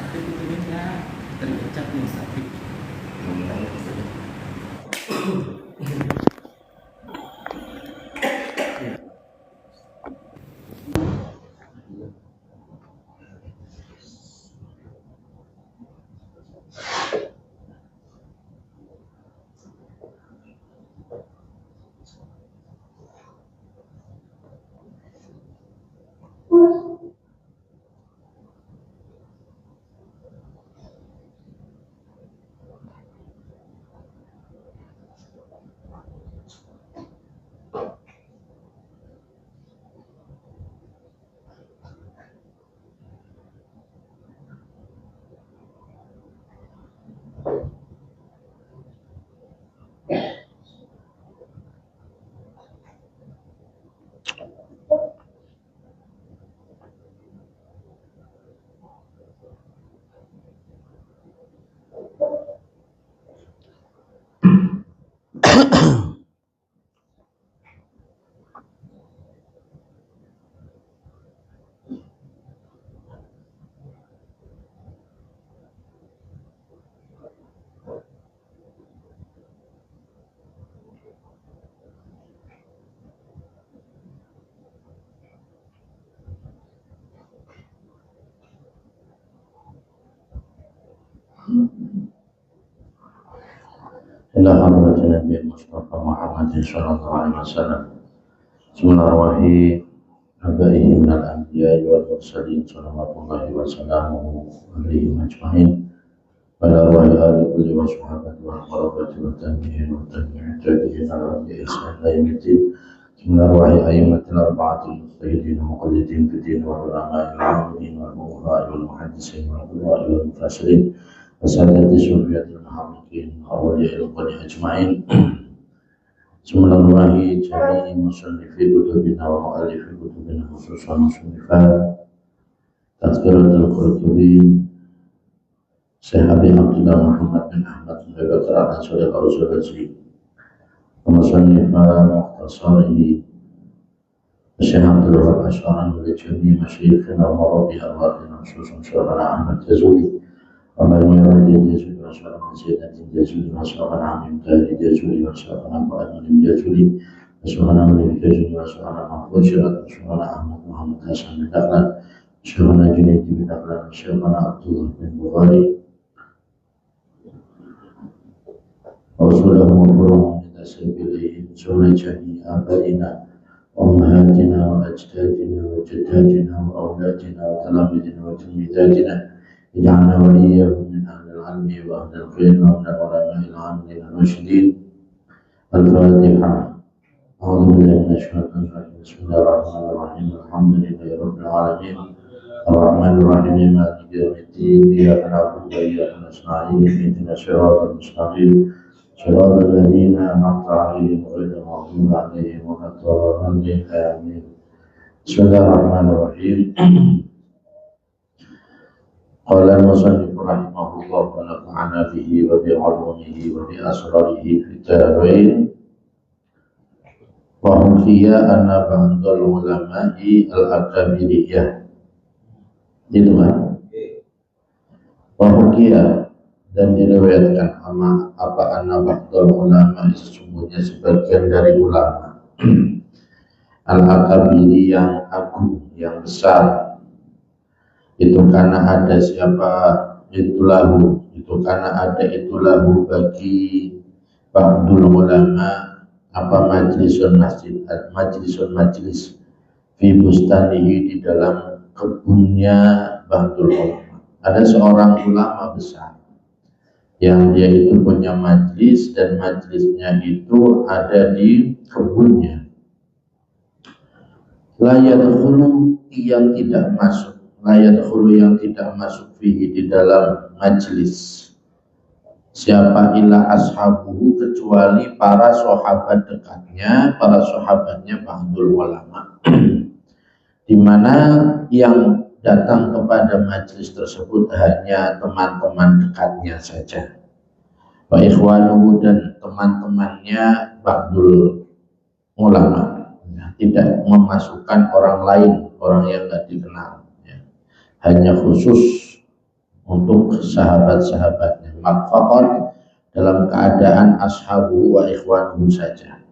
pintunya tergecap nih sakit. إلى حضرة النبي المصطفى محمد صلى الله عليه وسلم ثم أرواح آبائه من الأنبياء والمرسلين صلوات الله وسلامه عليهم أجمعين وعلى أرواح آل كل وصحبه والقرابة والتابعين والتابعين لهم بإحسان إلى يوم الدين ثم أرواح أئمة الأربعة المجتهدين المقلدين في الدين والعلماء العاملين والفقهاء والمحدثين والقضاء والمفسرين وسادة الصوفية المحققين وأولياء القدر أجمعين ثم أرواح جميع مصنفي كتبنا ومؤلفي كتبنا خصوصا مصنفات تذكرة القرطبي Syekh Abi Abdullah Muhammad bin Ahmad bin Bakar al-Ansari al-Razi ومصنفا مختصره الشيخ عبد الوهاب أشعرا ولجميع مشايخنا ومربي أرواحنا خصوصا شيخنا أحمد جازولي ومن يرد الجازولي وشيخنا سيدنا الجازولي وشيخنا عميم تاري الجازولي وشيخنا فؤاد الجازولي وشيخنا ولي الجازولي وشيخنا محفوظ شيخنا وشيخنا أحمد محمد حسن بن دقلان وشيخنا جنيد بن دقلان وشيخنا عبد الله بن بخاري وصولهم وفرهم لنسب إليهم سول جميع آبائنا وأمهاتنا وأجدادنا وجداتنا وأولادنا وتلاميذنا وتلميذاتنا اجعلنا وإياهم من أهل العلم وأهل الخير ومن العلماء العاملين الراشدين. الفاتحة. أعوذ بالله من الشيطان الرجيم. بسم الله الرحمن الرحيم. الحمد لله رب العالمين الرحمن الرحيم مالك يوم الدين إياك نعبد وإياك نستعين اهدنا الصراط المستقيم صراط الذين أنعمت عليهم غير المغضوب عليهم ولا الضالين آمين. بسم الله الرحمن الرحيم. قال المصنف رحمه الله ونفعنا به وبعلومه وبأسراره في الدارين. وحكي أن بعض العلماء الأكابرية itu kan. Wahukiyah dan diriwayatkan apa anna ba'dal ulama sesungguhnya sebagian dari ulama al-akabiri yang agung, yang besar itu karena ada siapa itulahu, itu karena ada itulahu bagi ba'dul ulama apa majlis fi bustanihi di dalam kebunnya ba'dul ulama. Ada seorang ulama besar yang dia itu punya majlis dan majlisnya itu ada di kebunnya. La yadkhulu yang tidak masuk, la yadkhulu yang tidak masuk fihi di dalam majlis. Siapa illa ashabuhu kecuali para sahabat dekatnya, para sahabatnya ba'dul ulama. Di mana yang datang kepada majlis tersebut hanya teman-teman dekatnya saja. Wa ikhwanuhu dan teman-temannya ba'dul ulama, tidak memasukkan orang lain, orang yang tidak dikenal, hanya khusus untuk sahabat-sahabatnya. Faqat dalam keadaan ashabu wa ikhwanuhu saja.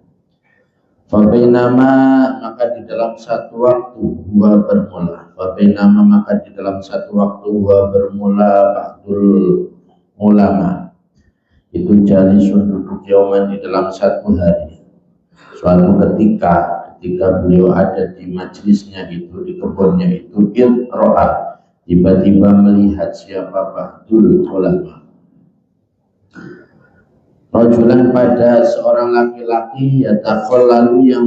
Fabainama maka di dalam satu waktu huwa bermula. Fabainama maka di dalam satu waktu huwa bermula ba'dul ulama. Itu jalisun duduk yauman di dalam satu hari. Suatu ketika beliau ada di majelisnya itu, di kebunnya itu, ro'a tiba-tiba melihat siapa ba'dul ulama. Rajulan pada seorang laki-laki yatakhol lalu yang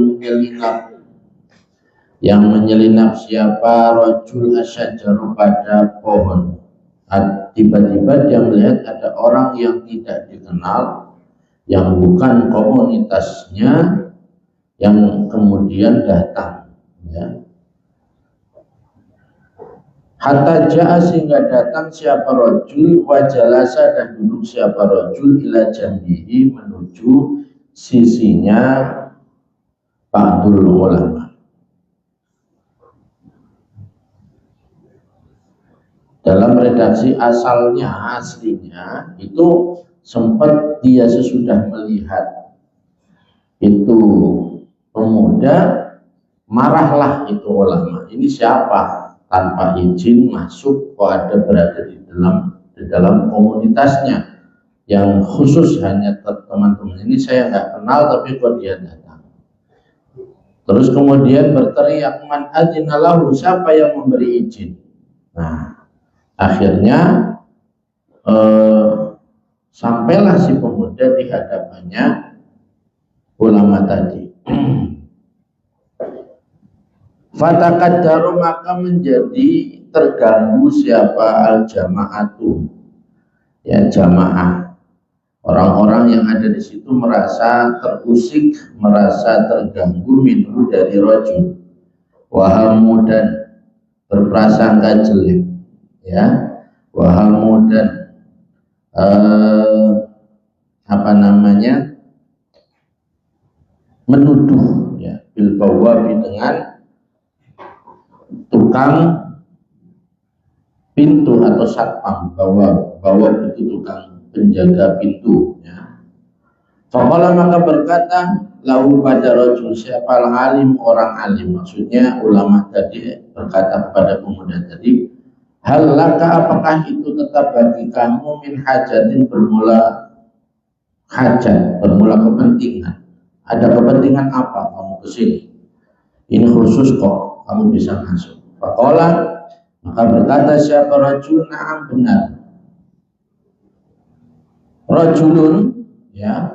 menyelinap siapa rajul asyajaru pada pohon. Tiba-tiba dia melihat ada orang yang tidak dikenal, yang bukan komunitasnya, yang kemudian datang, ya. Hatta ja'a sehingga datang siapa rajul wa jalasa dan duduk siapa rajul ila jambihi menuju sisinya ba'dul ulama. Dalam redaksi aslinya itu sempat dia sesudah melihat itu pemuda, marahlah itu ulama. Ini siapa? Tanpa izin masuk, kok ada berada di dalam komunitasnya yang khusus hanya teman-teman ini saya nggak kenal, tapi kok dia datang. Terus kemudian berteriak, man adzina lahu, siapa yang memberi izin? Nah, akhirnya sampailah si pemuda di hadapannya ulama tadi. Fatakaddaru maka menjadi terganggu siapa al-jama'atu, ya jamaah. Orang-orang yang ada di situ merasa terusik, merasa terganggu minhu dari rajul. Wahamu dan berprasangka jelek, ya. Wahamu dan menuduh, ya, bil bawabi dengan tukang pintu atau satpam. Bawa itu tukang penjaga pintu, ya. Faqala maka berkata lahu pada rajul siapa alim, orang alim, maksudnya ulama tadi berkata kepada pemuda tadi, hal laka apakah itu tetap bagi kamu min hajatin bermula hajat, bermula kepentingan. Ada kepentingan apa kamu kesini? Ini khusus kok kamu bisa masuk. Faqala maka berkata siapa rajul, na'am benar. Rajulun, ya,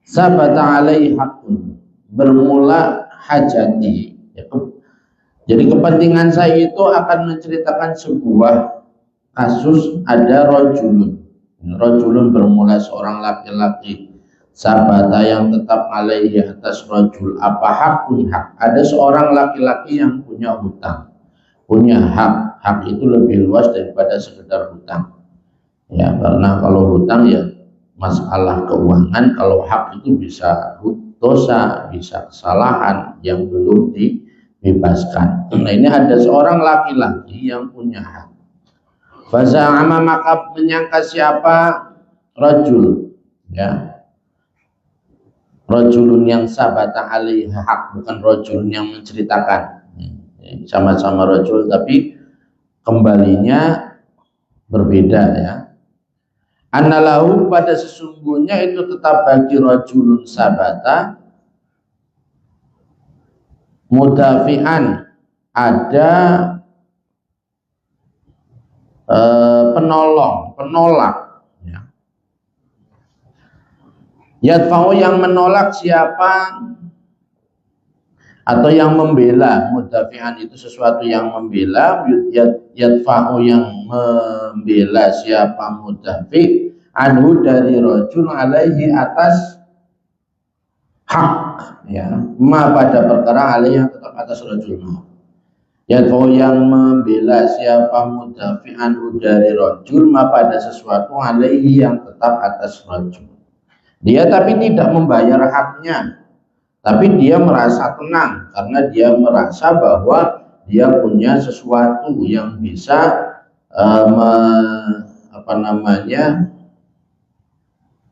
sabata alaihi haqqun, bermula hajati. Jadi kepentingan saya itu akan menceritakan sebuah kasus. Ada rajulun bermula seorang laki-laki, sabata yang tetap alaihi atas rajul apa hakun hak. Ada seorang laki-laki yang punya hutang, punya hak. Hak itu lebih luas daripada sekedar hutang, ya, karena kalau hutang ya masalah keuangan, kalau hak itu bisa dosa, bisa kesalahan yang belum dibebaskan. Nah, ini ada seorang laki-laki yang punya hak. Faza'ama maka menyangka siapa rajul, ya, rajulun yang sabata alaihi hak, bukan rajulun yang menceritakan. Sama-sama rajul tapi kembalinya berbeda, ya. Annalahu pada sesungguhnya itu tetap bagi rajulun sabata mudafi'an, ada penolak, ya. Yadfa'u yang menolak siapa, atau yang membela. Mudafi'an itu sesuatu yang membela. Yadfa'u yang membela siapa mudafi' anhu dari rajul alaihi atas hak, ya, ma pada perkara alaihi yang tetap atas rajul ma. Yadfa'u yang membela siapa mudafi' anhu dari rajul ma pada sesuatu alaihi yang tetap atas rajul. Dia tapi tidak membayar haknya, tapi dia merasa tenang karena dia merasa bahwa dia punya sesuatu yang bisa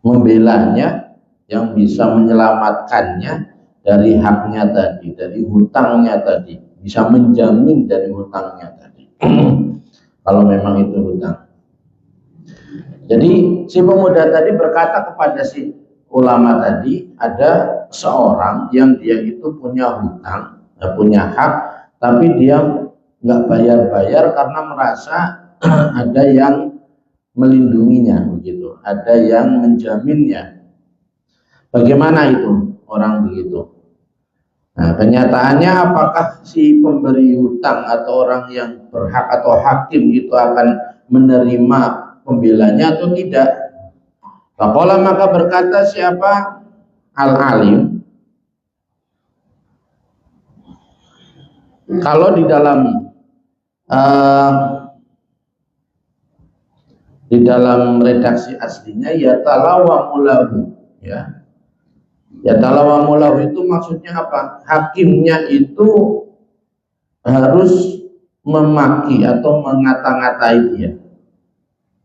membelanya, yang bisa menyelamatkannya dari haknya tadi, dari hutangnya tadi, bisa menjamin dari hutangnya tadi. Kalau memang itu hutang. Jadi si pemuda tadi berkata kepada si ulama tadi, ada seorang yang dia itu punya hutang, punya hak, tapi dia nggak bayar-bayar karena merasa ada yang melindunginya, begitu, ada yang menjaminnya. Bagaimana itu orang begitu? Nah, kenyataannya apakah si pemberi hutang atau orang yang berhak atau hakim itu akan menerima pembelanya atau tidak? Faqala, maka berkata siapa? Al-alim. Kalau di dalam redaksi aslinya ya talawamulahu, ya. Ya talawamulahu itu maksudnya apa? Hakimnya itu harus memaki atau mengata-ngatai dia.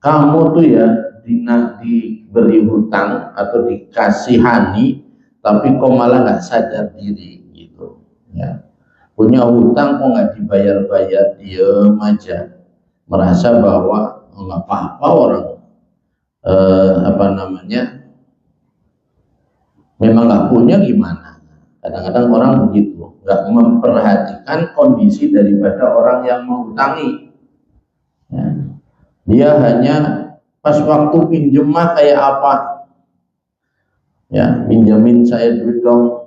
Kamu tuh ya diberi hutang atau dikasihani, tapi kok malah nggak sadar diri, gitu, ya. Punya hutang kok nggak dibayar-bayar, diem aja, merasa bahwa nggak apa-apa orang memang nggak punya, gimana. Kadang-kadang orang begitu, nggak memperhatikan kondisi daripada orang yang menghutangi, ya. Dia hanya pas waktu pinjem mah kayak apa, ya, pinjemin saya duit dong,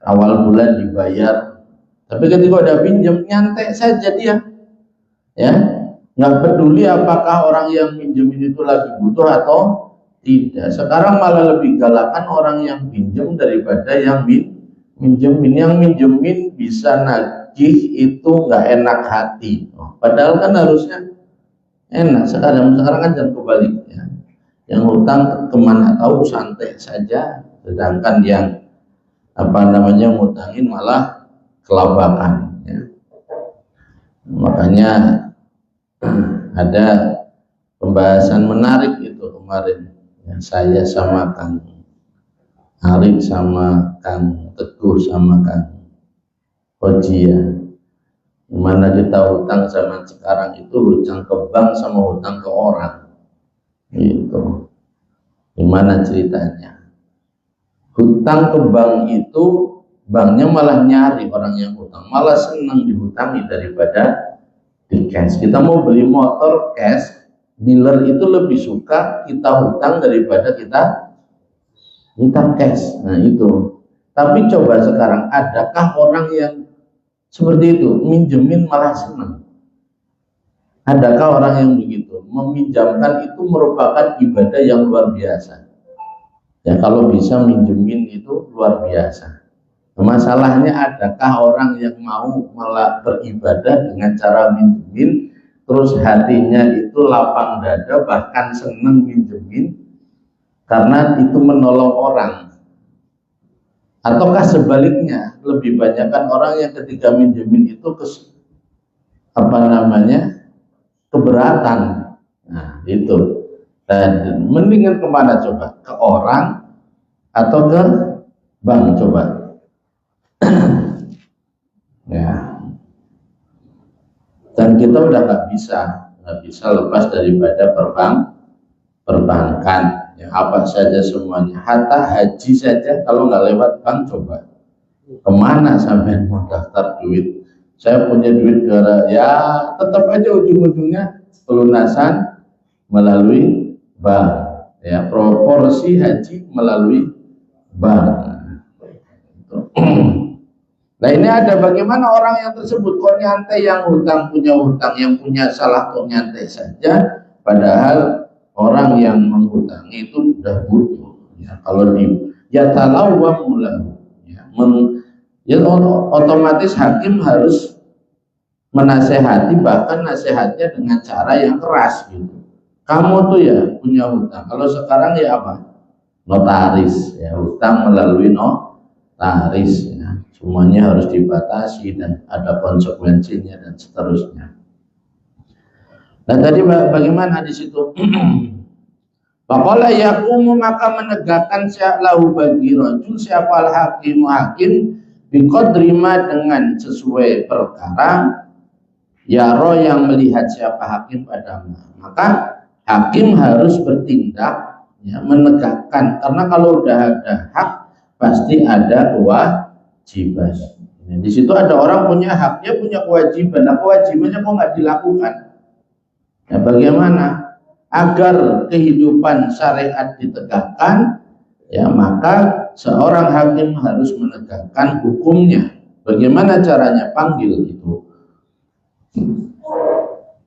awal bulan dibayar. Tapi ketika udah pinjem, nyantai saja dia, ya, nggak peduli apakah orang yang pinjemin itu lagi butuh atau tidak. Sekarang malah lebih galakan orang yang pinjem daripada yang minjemin. Yang minjemin bisa nagih itu nggak enak hati, padahal kan harusnya enak. Sekarang kan jam kebaliknya, yang hutang kemana tahu santai saja, sedangkan yang ngutangin malah kelabakan, ya. Makanya ada pembahasan menarik itu kemarin, ya, saya sama Kang Arif sama Kang Teguh sama Kang Koji, ya, dimana kita hutang zaman sekarang itu hutang ke bank sama hutang ke orang, gitu. Gimana ceritanya? Hutang ke bank itu banknya malah nyari orang yang hutang, malah senang dihutangi daripada di cash. Kita mau beli motor cash, dealer itu lebih suka kita hutang daripada kita cash. Nah itu. Tapi coba sekarang, adakah orang yang seperti itu, minjemin malah senang? Adakah orang yang begitu? Meminjamkan itu merupakan ibadah yang luar biasa, ya. Kalau bisa minjemin itu luar biasa. Masalahnya, adakah orang yang mau malah beribadah dengan cara minjemin, terus hatinya itu lapang dada, bahkan senang minjemin karena itu menolong orang? Ataukah sebaliknya, lebih banyak kan orang yang ketika minjemin itu keberatan? Nah itu. Dan mendingan kemana coba? Ke orang atau ke bank coba? Ya. Dan kita udah nggak bisa lepas daripada perbankan. Ya, apa saja semuanya, hatta haji saja kalau nggak lewat bank, coba kemana sampai mau daftar duit? Saya punya duit ya tetap aja ujung-ujungnya pelunasan melalui bank, ya, proporsi haji melalui bank. Nah ini ada bagaimana orang yang tersebut kok nyantai, yang hutang, punya hutang, yang punya salah kok nyantai saja, padahal orang yang menghutangi itu sudah butuh, ya. Kalau ya talawwamulahu, ya, otomatis hakim harus menasehati, bahkan nasihatnya dengan cara yang keras, gitu. Kamu tuh ya punya hutang. Kalau sekarang ya apa? Notaris, ya, hutang melalui notaris, ya. Semuanya harus dibatasi dan ada konsekuensinya dan seterusnya. Nah tadi bagaimana di situ? Faqala yaqumu, maka menegakkan lahu bagi rajul siapa al-hakimu hakim biqadri ma, dengan sesuai perkara yaro yang melihat siapa hakim padanya. Maka hakim harus bertindak, ya, menegakkan, karena kalau udah ada hak pasti ada kewajiban. Ya, di situ ada orang punya hak, dia punya kewajiban. Nah, kewajibannya kok nggak dilakukan? Ya, bagaimana agar kehidupan syariat ditegakkan? Ya, maka seorang hakim harus menegakkan hukumnya. Bagaimana caranya? Panggil itu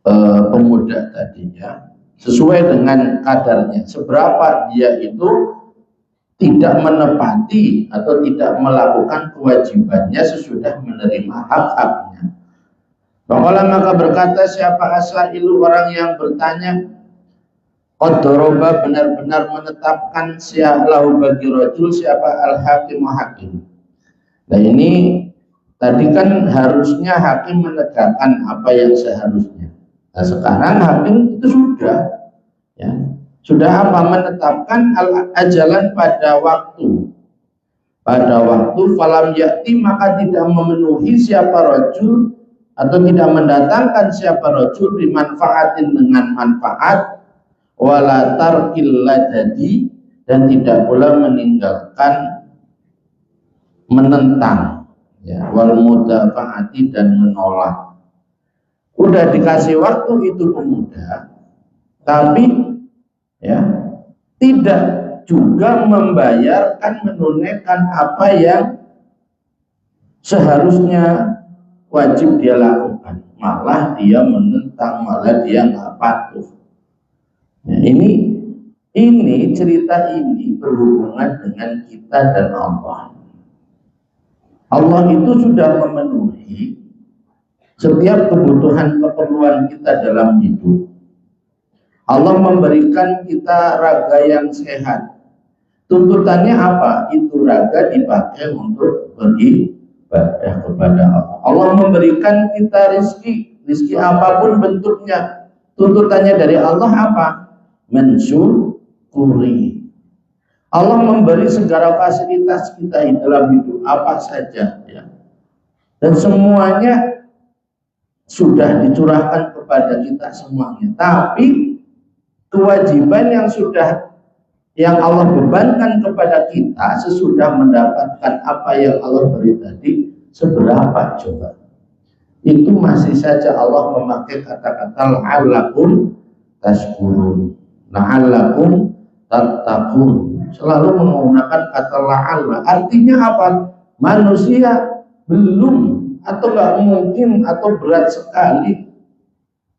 pemuda tadinya sesuai dengan kadarnya, seberapa dia itu tidak menepati atau tidak melakukan kewajibannya sesudah menerima hak-haknya. Maka berkata siapa asailu, orang yang bertanya, qadroba, benar-benar menetapkan lahu bagi rajul siapa al-hakim hakim. Nah ini tadi kan harusnya hakim menegakkan apa yang seharusnya. Nah sekarang hakim itu sudah, ya, sudah apa? Menetapkan ajalan pada waktu. Pada waktu falam yakti, maka tidak memenuhi siapa rajul atau tidak mendatangkan siapa rajul bimanfaatin, dengan manfaat, wala tarkil ladadi, dan tidak pula meninggalkan menentang, ya, wal mudafaati, dan menolak. Udah dikasih waktu itu pemuda, tapi ya tidak juga membayarkan, menunaikan apa yang seharusnya wajib dia lakukan, malah dia menentang, malah dia nggak patuh. Nah, ini cerita ini berhubungan dengan kita dan Allah. Allah itu sudah memenuhi setiap kebutuhan keperluan kita dalam hidup. Allah memberikan kita raga yang sehat. Tuntutannya apa? Itu raga dipakai untuk beribadah kepada Allah. Allah memberikan kita rizki apapun bentuknya. Tuntutannya dari Allah apa? Mensyukuri. Allah memberi segala fasilitas kita dalam hidup apa saja, ya. Dan semuanya sudah dicurahkan kepada kita semuanya. Tapi kewajiban yang Allah bebankan kepada kita sesudah mendapatkan apa yang Allah beri tadi, seberapa coba? Itu masih saja Allah memakai kata-kata la'allakum tashkurun, la'allakum tattaqun. Selalu menggunakan kata la'alla. Artinya apa? Manusia belum atau nggak mungkin atau berat sekali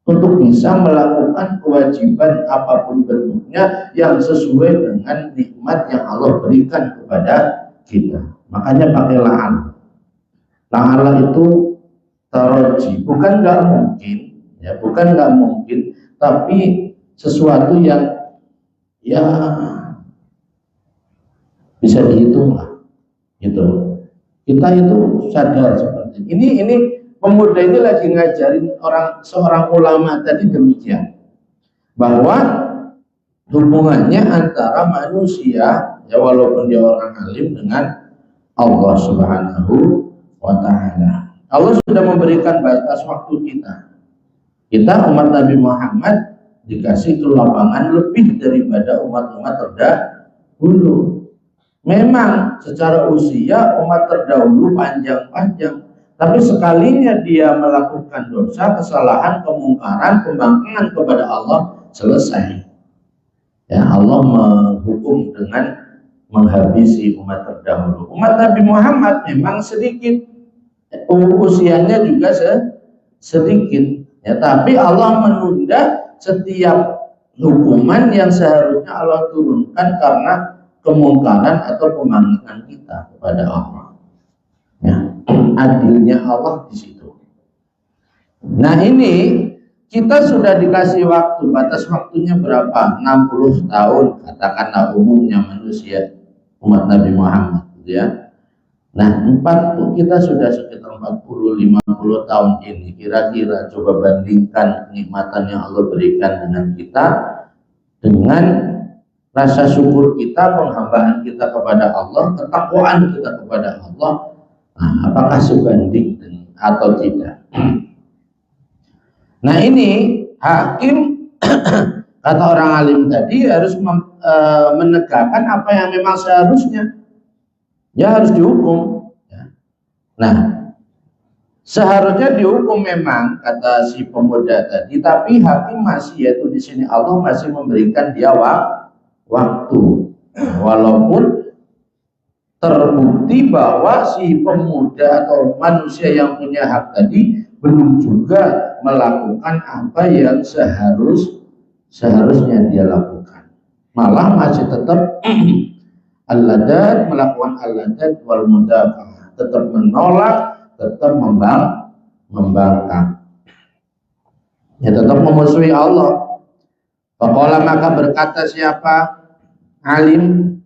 untuk bisa melakukan kewajiban apapun bentuknya yang sesuai dengan nikmat yang Allah berikan kepada kita. Makanya pakai la'alla. La'alla itu taroji, bukan nggak mungkin, ya, bukan nggak mungkin, tapi sesuatu yang ya bisa dihitung lah, gitu. Kita itu sadar seperti ini. Pemuda ini lagi ngajarin seorang ulama tadi demikian, bahwa hubungannya antara manusia, ya walaupun dia orang alim, dengan Allah Subhanahu wa Ta'ala. Allah sudah memberikan batas waktu kita. Kita umat Nabi Muhammad dikasih kelapangan lebih daripada umat-umat terdahulu. Memang secara usia umat terdahulu panjang-panjang, tapi sekalinya dia melakukan dosa, kesalahan, kemungkaran, pembangkangan kepada Allah, selesai. Ya, Allah menghukum dengan menghabisi umat terdahulu. Umat Nabi Muhammad memang sedikit, usianya juga sedikit, ya, tapi Allah menunda setiap hukuman yang seharusnya Allah turunkan karena kemungkaran atau pembangkangan kita kepada Allah. Ya, adilnya Allah di situ. Nah ini kita sudah dikasih waktu, batas waktunya berapa? 60 tahun, katakanlah umumnya manusia umat Nabi Muhammad, ya. Nah, kita sudah sekitar 40-50 tahun ini, kira-kira coba bandingkan kenikmatan yang Allah berikan dengan kita, dengan rasa syukur kita, penghambaan kita kepada Allah, ketakwaan kita kepada Allah, nah, apakah sebanding atau tidak? Nah, ini hakim kata orang alim tadi harus menegakkan apa yang memang seharusnya. Ya harus dihukum. Nah, seharusnya dihukum memang kata si pemuda tadi, tapi hakim masih, yaitu di sini Allah masih memberikan dia waktu, walaupun terbukti bahwa si pemuda atau manusia yang punya hak tadi belum juga melakukan apa yang seharusnya dia lakukan, malah masih tetap al-ladat, melakukan al-ladat wal mudafa'ah, tetap menolak, tetap membangkang, ya tetap memusuhi Allah. Faqala, maka berkata siapa alim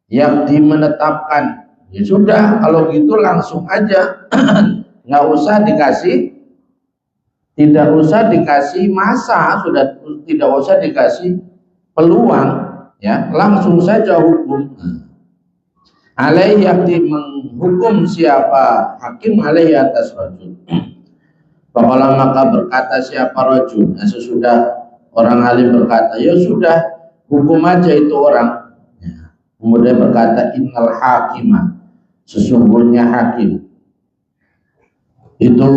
yang menetapkan, ya sudah kalau gitu langsung aja, nggak usah dikasih, tidak usah dikasih masa, sudah tidak usah dikasih peluang, ya langsung saja hukum. Alaihi, yakni menghukum siapa hakim, alaihi atas rajul. Faqala, maka berkata siapa rajul, nah, sesudah orang alim berkata, ya sudah hukum aja itu orang, ya. Kemudian berkata, innal hakimah, sesungguhnya hakim itu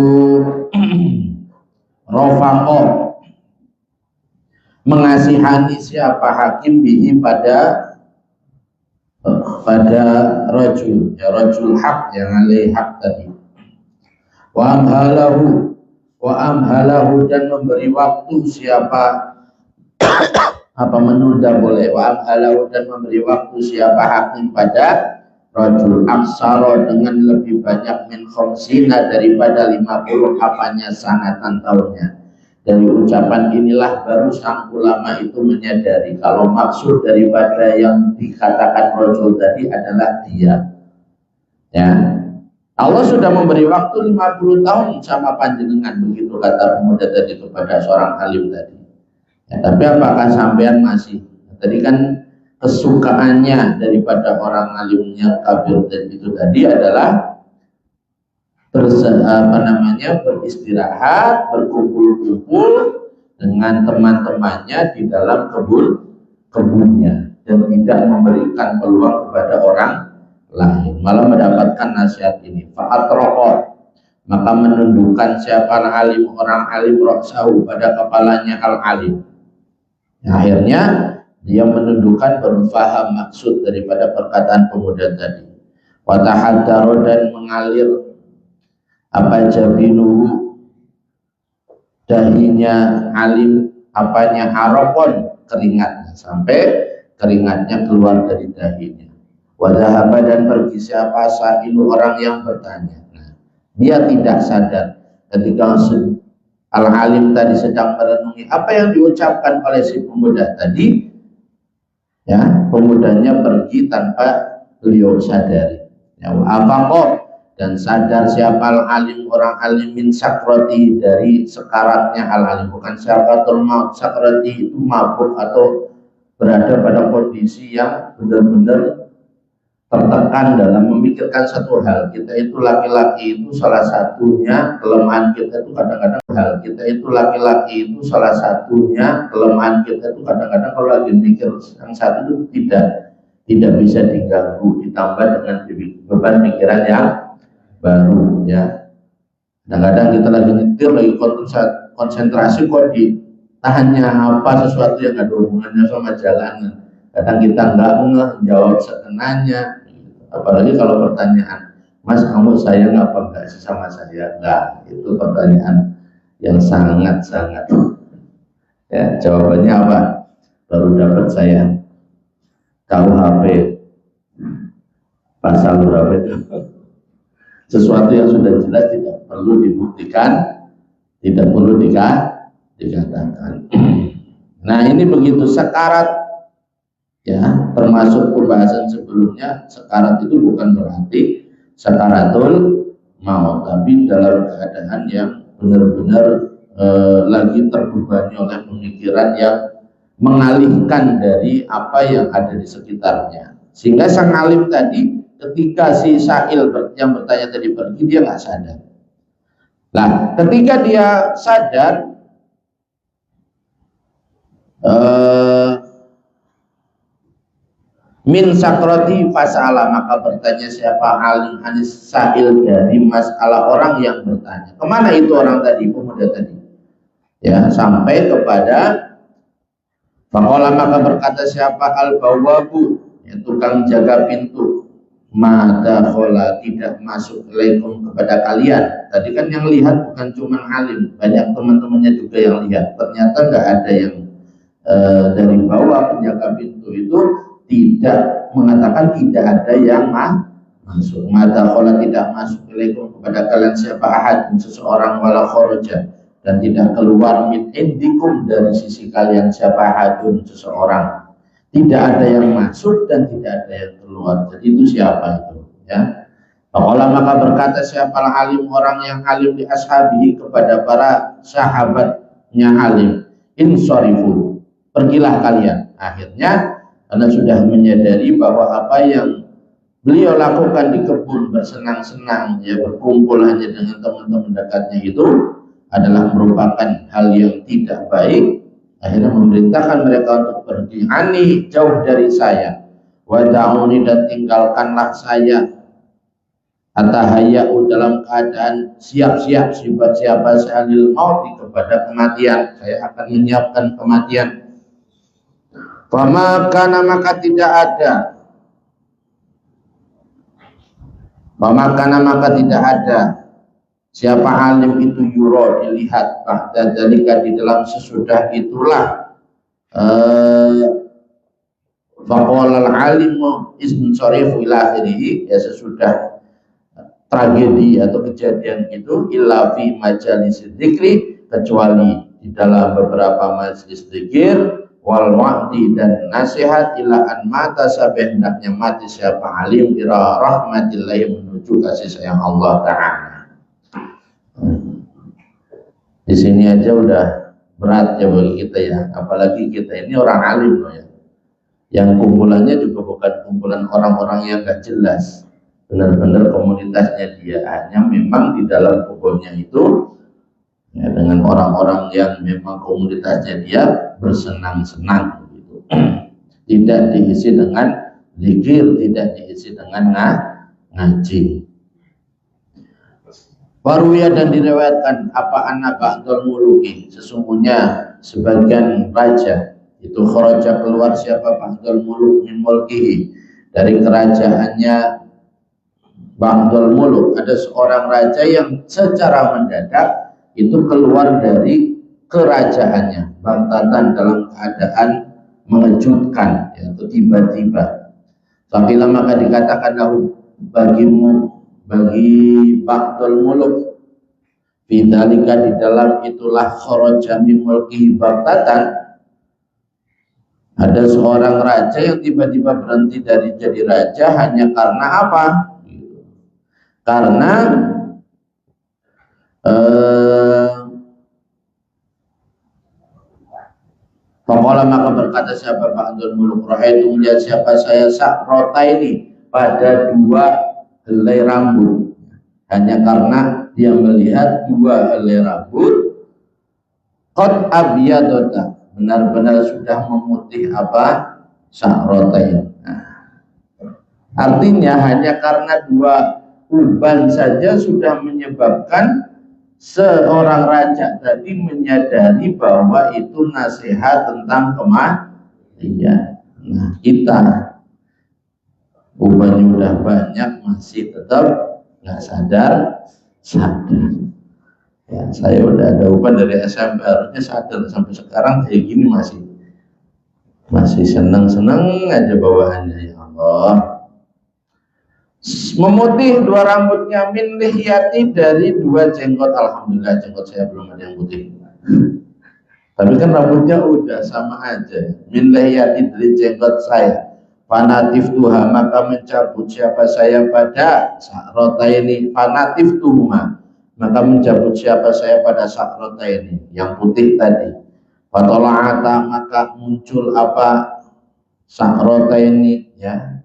rofaqo, mengasihani siapa hakim bihi pada rajul, ya rajul hak yang alaihi hak tadi. Wa amhalahu, dan memberi waktu siapa apa menunda boleh, wa amhalahu, dan memberi waktu siapa hakim pada rajul aksara, dengan lebih banyak min khamsina, daripada 50 apanya sanatan tahunnya. Dari ucapan inilah baru sang ulama itu menyadari kalau maksud daripada yang dikatakan rajul tadi adalah dia, ya. Allah sudah memberi waktu 50 tahun sama panjenengan, begitu kata pemuda tadi kepada seorang alim tadi, ya, tapi apakah sampean masih, tadi kan kesukaannya daripada orang alim yang kafir itu tadi adalah beristirahat, berkumpul-kumpul dengan teman-temannya di dalam kebunnya, dan tidak memberikan peluang kepada orang lain, malah mendapatkan nasihat ini. Fa'atroqor, maka menundukkan siapa alim, orang alim, roksahu, pada kepalanya al-alim. Akhirnya dia menundukkan, berfaham maksud daripada perkataan pemuda tadi. Watahadaro, dan mengalir apa jabinuhu, dahinya alim, apanya haropon, keringatnya, sampai keringatnya keluar dari dahinya. Wadahaba, dan pergi siapa sa'ilu, orang yang bertanya. Nah, dia tidak sadar ketika al-alim tadi sedang merenungi apa yang diucapkan oleh si pemuda tadi, ya, pemudanya pergi tanpa beliau sadari, ya. Afaqoh, dan sadar siapa al-alim, orang alim, min sakrati, dari sekaratnya al-alim, bukan sakratul maut. Sakrati itu mabuk atau berada pada kondisi yang benar-benar tertekan dalam memikirkan satu hal. Kita itu laki-laki itu salah satunya kelemahan kita itu kadang-kadang kadang-kadang kalau lagi mikir yang satu itu tidak bisa diganggu, ditambah dengan beban pikiran yang baru, ya. Kadang-kadang kita lagi nyetir, lagi konsentrasi, kok ditahannya apa sesuatu yang ada hubungannya sama jalanan. Kadang kita nggak menjawab sekenanya, apalagi kalau pertanyaan, Mas, kamu sayang apa enggak sih sama saya? Enggak, itu pertanyaan yang sangat-sangat, ya, jawabannya apa? Baru dapat saya KUHP pasal berapa itu, sesuatu yang sudah jelas tidak perlu dibuktikan, tidak perlu dikatakan. Nah, ini begitu sekarat, ya, termasuk pembahasan sebelumnya, sekarat itu bukan berarti sakaratul maut, tapi dalam keadaan yang benar-benar lagi terbebani oleh pemikiran yang mengalihkan dari apa yang ada di sekitarnya. Sehingga sang alim tadi ketika si sa'il yang bertanya tadi pergi, dia nggak sadar. Nah, ketika dia sadar, min sakroti fasala, maka bertanya siapa alim anis sa'il dari masalah orang yang bertanya. Kemana itu orang tadi, pemuda tadi? Ya, sampai kepada faqala, maka berkata siapa al-bawabu, ya, tukang jaga pintu, madakhola, tidak masuk alaikum, kepada kalian. Tadi kan yang lihat bukan cuma alim, banyak teman-temannya juga yang lihat. Ternyata nggak ada yang dari bawah penjaga pintu itu tidak mengatakan tidak ada yang masuk. Madakhola, tidak masuk alaikum, kepada kalian siapa ahad, seseorang, wala khoroja, dan tidak keluar min indikum, dari sisi kalian siapa hadun, seseorang. Tidak ada yang masuk dan tidak ada yang keluar. Jadi itu siapa itu, ya? Faqala, maka berkata siapa alim, orang yang alim, di ashabihi, kepada para sahabatnya alim, insorifu, pergilah kalian. Akhirnya karena sudah menyadari bahwa apa yang beliau lakukan di kebun bersenang-senang, ya, berkumpul hanya dengan teman-teman dekatnya, itu adalah merupakan hal yang tidak baik. Akhirnya memerintahkan mereka untuk pergi, ani, jauh dari saya, wada'uni, dan tinggalkanlah saya, atahayau, dalam keadaan siap-siap, siapa sehalil maut, kepada kematian, saya akan menyiapkan kematian. Fama kana, maka tidak ada, fama kana, maka tidak ada siapa alim itu yuro, dilihat, ba'da dzalika, di dalam sesudah itulah, faqala al-alimu insarifu ila akhirih, ya, sesudah tragedi atau kejadian itu, illa fi majalis dzikri, kecuali di dalam beberapa majelis dzikir, wal wa'di, dan nasihat, ila an mata, sampai hendaknya mati siapa alim, ila rahmatillah, menuju kasih sayang Allah Ta'ala. Di sini aja udah berat ya bagi kita, ya, apalagi kita ini orang alim loh, ya, yang kumpulannya juga bukan kumpulan orang-orang yang gak jelas, benar-benar komunitasnya dia hanya memang di dalam kebunnya itu, ya, dengan orang-orang yang memang komunitasnya dia bersenang-senang gitu. Tidak diisi dengan zikir, tidak diisi dengan ngaji. Waruya, dan direwetkan apa anak ba'dul muluki, sesungguhnya sebagian raja itu kharaja, keluar siapa ba'dul muluk min mulkihi, dari kerajaannya ba'dul muluk. Ada seorang raja yang secara mendadak itu keluar dari kerajaannya, bangtatan, dalam keadaan mengejutkan, yaitu tiba-tiba. Faqila, maka dikatakan lahu, bagimu, bagi ba'dul muluk, bidzalika, di dalam itulah, kharaja min mulkihi bangtatan, ada seorang raja yang tiba-tiba berhenti dari jadi raja hanya karena apa? Karena faqala, maka berkata siapa ba'dul muluk, ra'aitu, melihat siapa saya, sakrota ini, pada dua helai rambut, hanya karena dia melihat dua helai rambut, qad abyadota, benar-benar sudah memutih apa, sakrotain. Nah, artinya hanya karena dua uban saja sudah menyebabkan seorang raja tadi menyadari bahwa itu nasihat tentang kematian. Nah, kita ubannya udah banyak masih tetap nggak sadar. Ya, saya udah ada uban dari SMP, harusnya sadar, sampai sekarang kayak gini masih senang-senang aja bawaannya. Ya Allah, memutih dua rambutnya, min lihyati, dari dua jenggot. Alhamdulillah jenggot saya belum ada yang putih, tapi kan rambutnya udah sama aja. Min lihyati, dari jenggot saya, fanatif tuha maka mencabut siapa saya pada sakrataini, fanatif tuhuma maka mencabut siapa saya pada sakrataini yang putih tadi, fatola'ata maka muncul apa sakrataini ya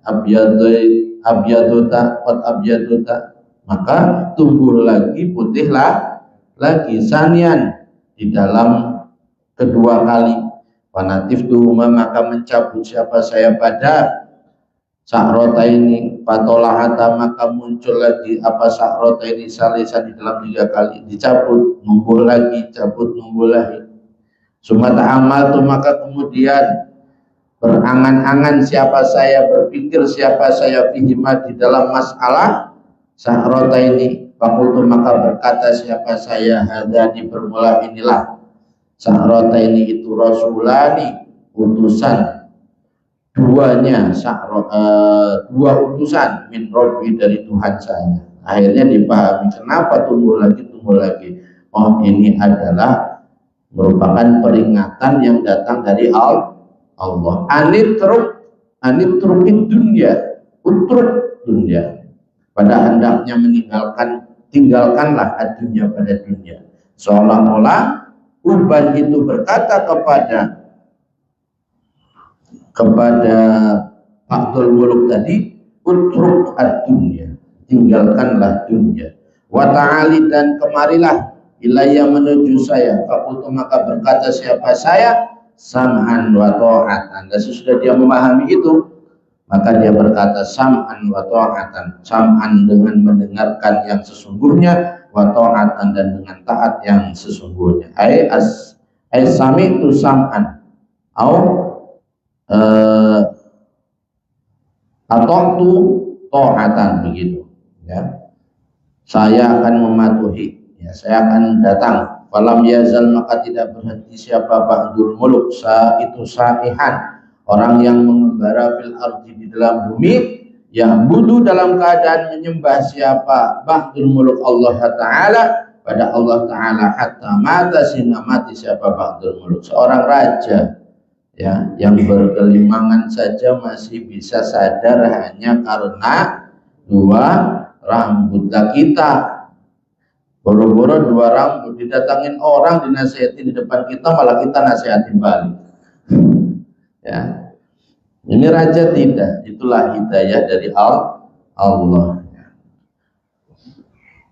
abyaduta maka tumbuh lagi putihlah lagi sanian di dalam kedua kali, fanatif tuhuma maka mencabut siapa saya pada sakrota ini, fatolahata maka muncul lagi apa sakrota ini salisan di dalam 3 kali, dicabut numbuh lagi, cabut numbuh lagi. Sumata amal tuh maka kemudian berangan-angan siapa saya, berpikir siapa saya fihima di dalam masalah sakrota ini, fakultu maka berkata siapa saya hadani bermula inilah sakrota ini itu rasulani utusan duanya dua utusan min Rabbi dari Tuhan saya. Akhirnya dipahami kenapa tumbuh lagi. Oh ini adalah merupakan peringatan yang datang dari Allah. Anitrukid dunia, utruk dunia. Pada hendaknya tinggalkanlah dunia pada dunia. Seolah-olah uban itu berkata kepada Abdul Muluk tadi, utruk ad-dunya, tinggalkanlah dunia, wa ta'ali dan kemarilah ilayya menuju saya, fakultu maka berkata siapa saya, sam'an wa ta'atan. Dan sesudah dia memahami itu, maka dia berkata sam'an wa ta'atan, sam'an dengan mendengarkan yang sesungguhnya, wa ta'atan dan dengan taat yang sesungguhnya. Ai sami'tu sam'an au ata'tu ta'atan, begitu ya. Saya akan mematuhi ya, saya akan datang. Falam yazal maka tidak berhenti siapa Ba'dul Muluk itu saihan, orang yang mengembara fil ardi di dalam bumi, yang budu dalam keadaan menyembah siapa Ba'dul Muluk Allah Ta'ala pada Allah Ta'ala, hatta mata sehingga mati siapa Ba'dul Muluk, seorang raja ya yang berkelimangan saja masih bisa sadar hanya karena 2 rambutlah kita. Boro-boro 2 rambut didatangin orang dinasihati di depan kita, malah kita nasihatin balik ya. Ini raja tidak, itulah hidayah dari Allah.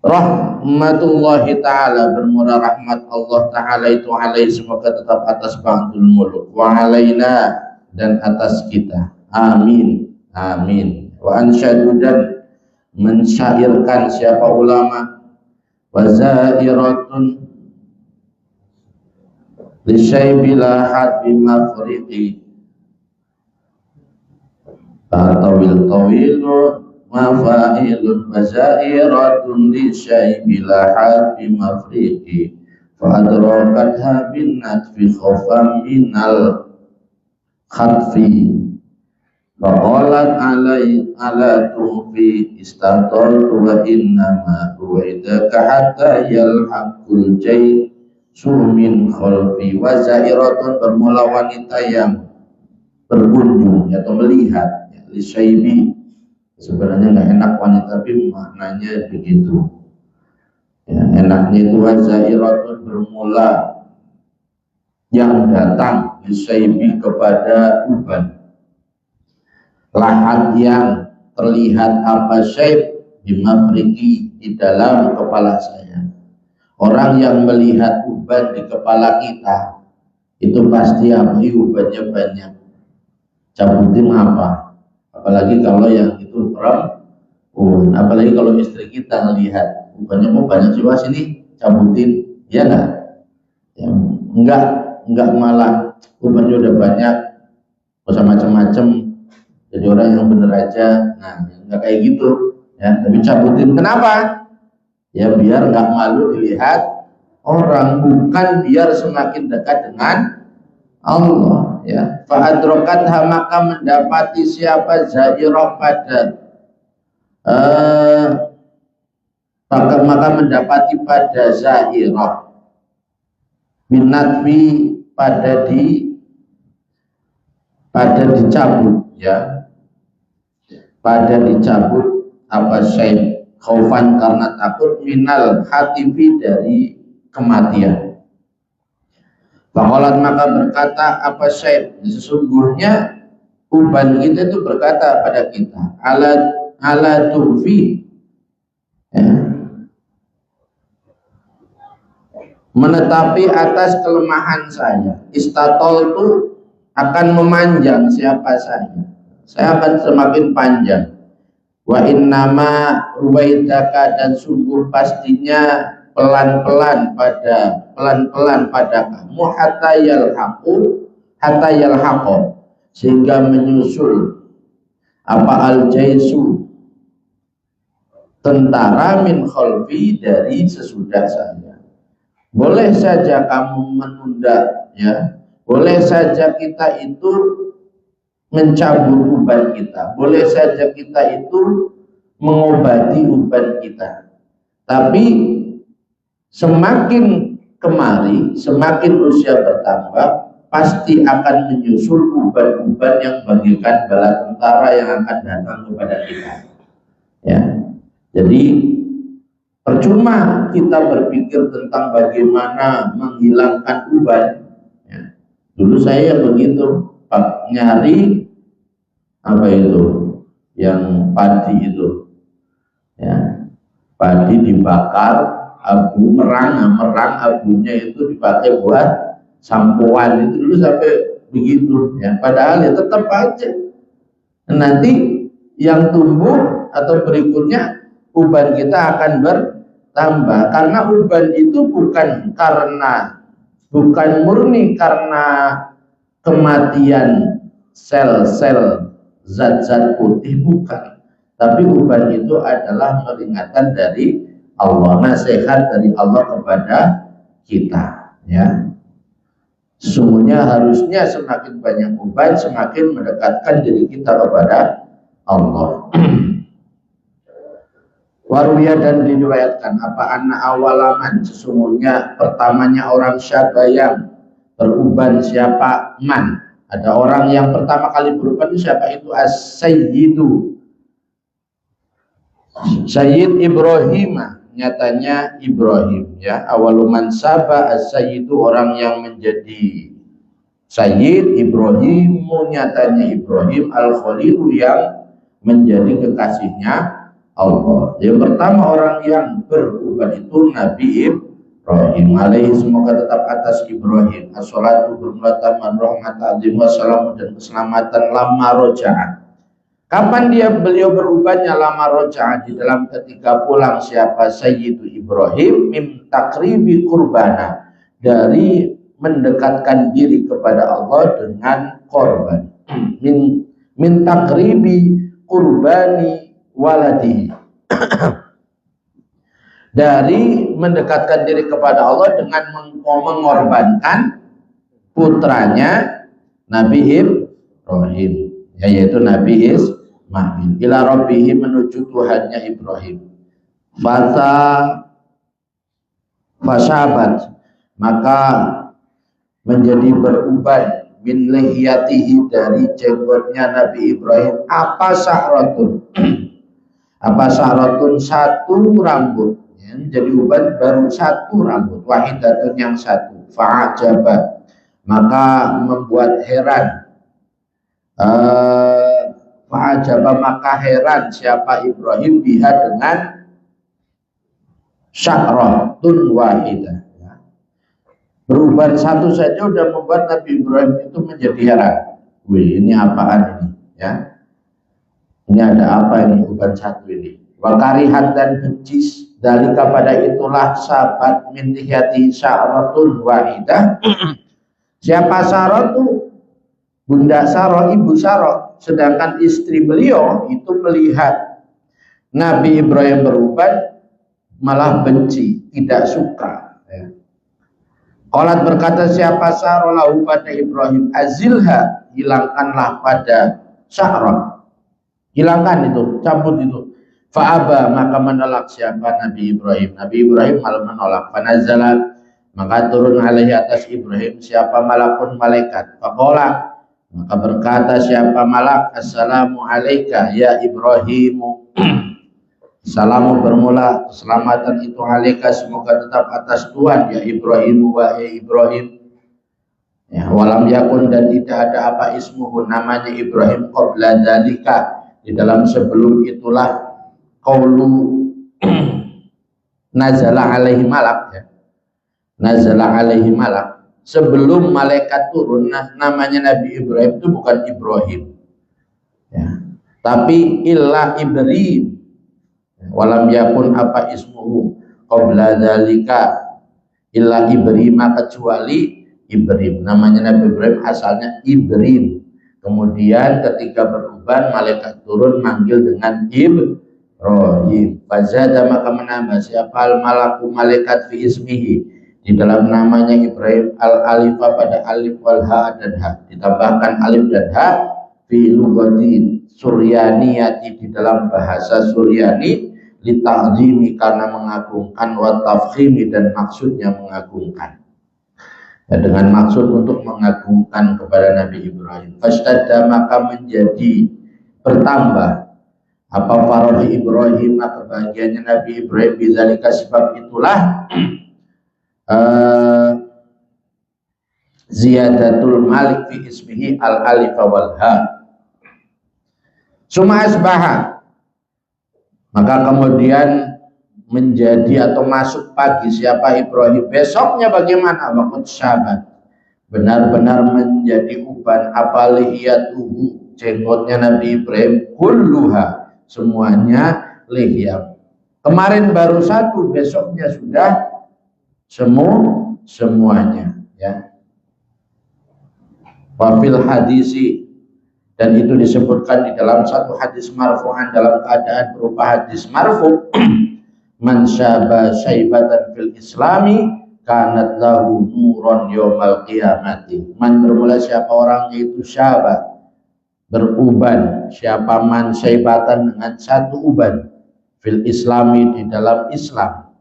Rahmatullahi ta'ala bermurah rahmat Allah ta'ala itu alaihi semoga tetap atas Ba'dul Muluk wa alaina dan atas kita, amin amin. Wa ansyadu dan mensyairkan siapa ulama, wa zairatun lisyaibilah hadbi mafriqi tawil mafa'ilun bazairatun li syaibil hadbi mafriqi fa adrakatha bin natfi khawfan minal khatfi faqalat ala tufi istataltu wa innama ruidaka hatta yalhaqul jay sumin khalfi. Wa zairatun bermula wanita yang berkunjung atau melihat li syaibi, sebenarnya nggak enak wanita tapi maknanya begitu ya, enaknya itu zairatun bermula yang datang li syaibi kepada uban, lahat yang terlihat apa syaib bimafriki di dalam kepala saya. Orang yang melihat uban di kepala kita itu pasti apa ubannya banyak, cabutin apa, apalagi kalau yang itu perempuan, apalagi kalau istri kita ngelihat ubannya kok banyak sih Mas, ini cabutin ya enggak ya, enggak malah ubannya udah banyak usah macam-macam, jadi orang yang bener aja. Nah enggak kayak gitu ya, tapi cabutin kenapa ya, biar enggak malu dilihat orang, bukan biar semakin dekat dengan Allah ya. Fa'adrokatha maka mendapati siapa zairah maka mendapati pada zairah binatwi pada dicabut ya, pada dicabut apa syai, khaufan karena takut, minal hatifi dari kematian. Faqalat maka berkata apa syai, sesungguhnya uban kita itu berkata pada kita, ala tufi, ya, menetapi atas kelemahan saya, istatol itu akan memanjang siapa saya akan semakin panjang. Wa innama rubaidaka, dan sungguh pastinya pelan-pelan pada kamu, hatta yalhaqu sehingga menyusul apa al-jaisu tentara min khalfi dari sesudah saya. Boleh saja kamu menunda, ya, boleh saja kita itu mencabut uban kita, boleh saja kita itu mengobati uban kita, tapi semakin kemari, semakin usia bertambah, pasti akan menyusul uban-uban yang bagaikan bala tentara yang akan datang kepada kita, ya. Jadi percuma kita berpikir tentang bagaimana menghilangkan uban, ya. Dulu saya begitu, Pak, nyari apa itu yang padi itu, ya, padi dibakar, abu merang abunya itu dipakai buat sampoan, itu dulu sampai begitu, ya. Padahal ya tetap aja nanti yang tumbuh atau berikutnya uban kita akan bertambah, karena uban itu bukan murni karena kematian sel-sel zat-zat putih, bukan, tapi uban itu adalah peringatan dari Allah, nasihat dari Allah kepada kita, ya. Sesungguhnya harusnya semakin banyak uban, semakin mendekatkan diri kita kepada Allah. Waruya, dan diriwayatkan apa anna awalaman, sesungguhnya pertamanya orang syabayang beruban siapa man, ada orang yang pertama kali beruban itu siapa, itu as-sayyidu, Sayyid Ibrahim, nyatanya Ibrahim, ya. Awaluman saba as-sayyidu, orang yang menjadi Sayyid Ibrahim, nyatanya Ibrahim al-Khalilu, yang menjadi kekasihnya Allah. Yang pertama orang yang beruban itu Nabi Ibrahim alaihi, semoga tetap atas Ibrahim as-salatu bermula taman rahmat azim wassalamu, dan keselamatan lama rojaah. Kapan beliau berubannya? Lama rojaah, di dalam ketika pulang siapa Sayyidu Ibrahim, min takribi kurbana, dari mendekatkan diri kepada Allah dengan korban, min takribi kurbani waladihi, dari mendekatkan diri kepada Allah dengan mengorbankan putranya Nabi Ibrahim, yaitu Nabi Ismail, ila rabbihi, menuju Tuhannya Ibrahim. Fasabat, maka menjadi beruban, min lihiyatihi, dari jenggotnya Nabi Ibrahim, apa sa'ratun satu rambut, ya, jadi uban baru satu rambut, wahidatun yang satu. Fa'ajaba, maka membuat heran, fa'ajaba, maka heran siapa Ibrahim biha, dengan sya'ratun wahidah, ya. Beruban satu saja udah membuat Nabi Ibrahim itu menjadi heran. Wih, ini apaan ini, ya? Ini ada apa ini uban satu ini? Wakarihat, dan benci dari kepada itulah sahabat min lihiyati sya'ratun wahidah. Siapa Sarah itu? Bunda Sarah, ibu Sarah. Sedangkan istri beliau itu melihat Nabi Ibrahim beruban malah benci, tidak suka, ya. Qalat, berkata siapa Sarah lahu pada Ibrahim, azilha, hilangkanlah pada Sarah, hilangkan itu, cabut itu. Fa'aba, maka menolak siapa Nabi Ibrahim. Nabi Ibrahim malah menolak. Fanazalat, maka turun alaihi atas Ibrahim siapa malakun malaikat. Faqala, Maka berkata siapa malak, assalamu alaika ya Ibrahimu. Salamu bermula, keselamatan itu alaika semoga tetap atas Tuhan ya Ibrahimu wa Ibrahim. Ya, walam yakun dan tidak ada apa ismuhu namanya Ibrahim qabla dzalika di dalam sebelum itulah qaulu nazala alaihi malak ya. Nazala alaihi malak sebelum malaikat turun. Nah, namanya Nabi Ibrahim itu bukan Ibrahim ya, tapi illa Ibrahim. Walam yakun apa ismuhu qabla dzalika illa Ibrahim, kecuali Ibrahim. Namanya Nabi Ibrahim asalnya Ibrahim. Kemudian ketika beruban malaikat turun manggil dengan Ibrahim. Fazada maka menambah siapa al malaku malaikat fi ismihi di dalam namanya Ibrahim al alifa pada alif wal ha dan ha, ditambahkan alif dan ha fi lughati suryaniyati di dalam bahasa Suryani lita'zimi karena mengagungkan wa tafkhimi dan maksudnya mengagungkan ya, dengan maksud untuk mengagungkan kepada Nabi Ibrahim. Fastada maka menjadi bertambah apa farahi Ibrahim kebahagiaannya Nabi Ibrahim bidzalika sebab itulah ziyadatul malik fi ismihi al alif wal ha. Suma asbaha maka kemudian menjadi atau masuk pagi siapa Ibrahim. Besoknya bagaimana? Waktu Syabat benar-benar menjadi uban apa lihiyatuhu jenggotnya Nabi Ibrahim kulluha semuanya lihiyah. Kemarin baru satu, besoknya sudah semuanya ya. Wafil hadisi dan itu disebutkan di dalam satu hadis marfu'an dalam keadaan berupa hadis marfu' man syaba syaibatan fil islami kanat lahu nuron yaumal qiyamati. Man bermula siapa orang itu syaba beruban, siapa man syaibatan dengan satu uban fil islami di dalam Islam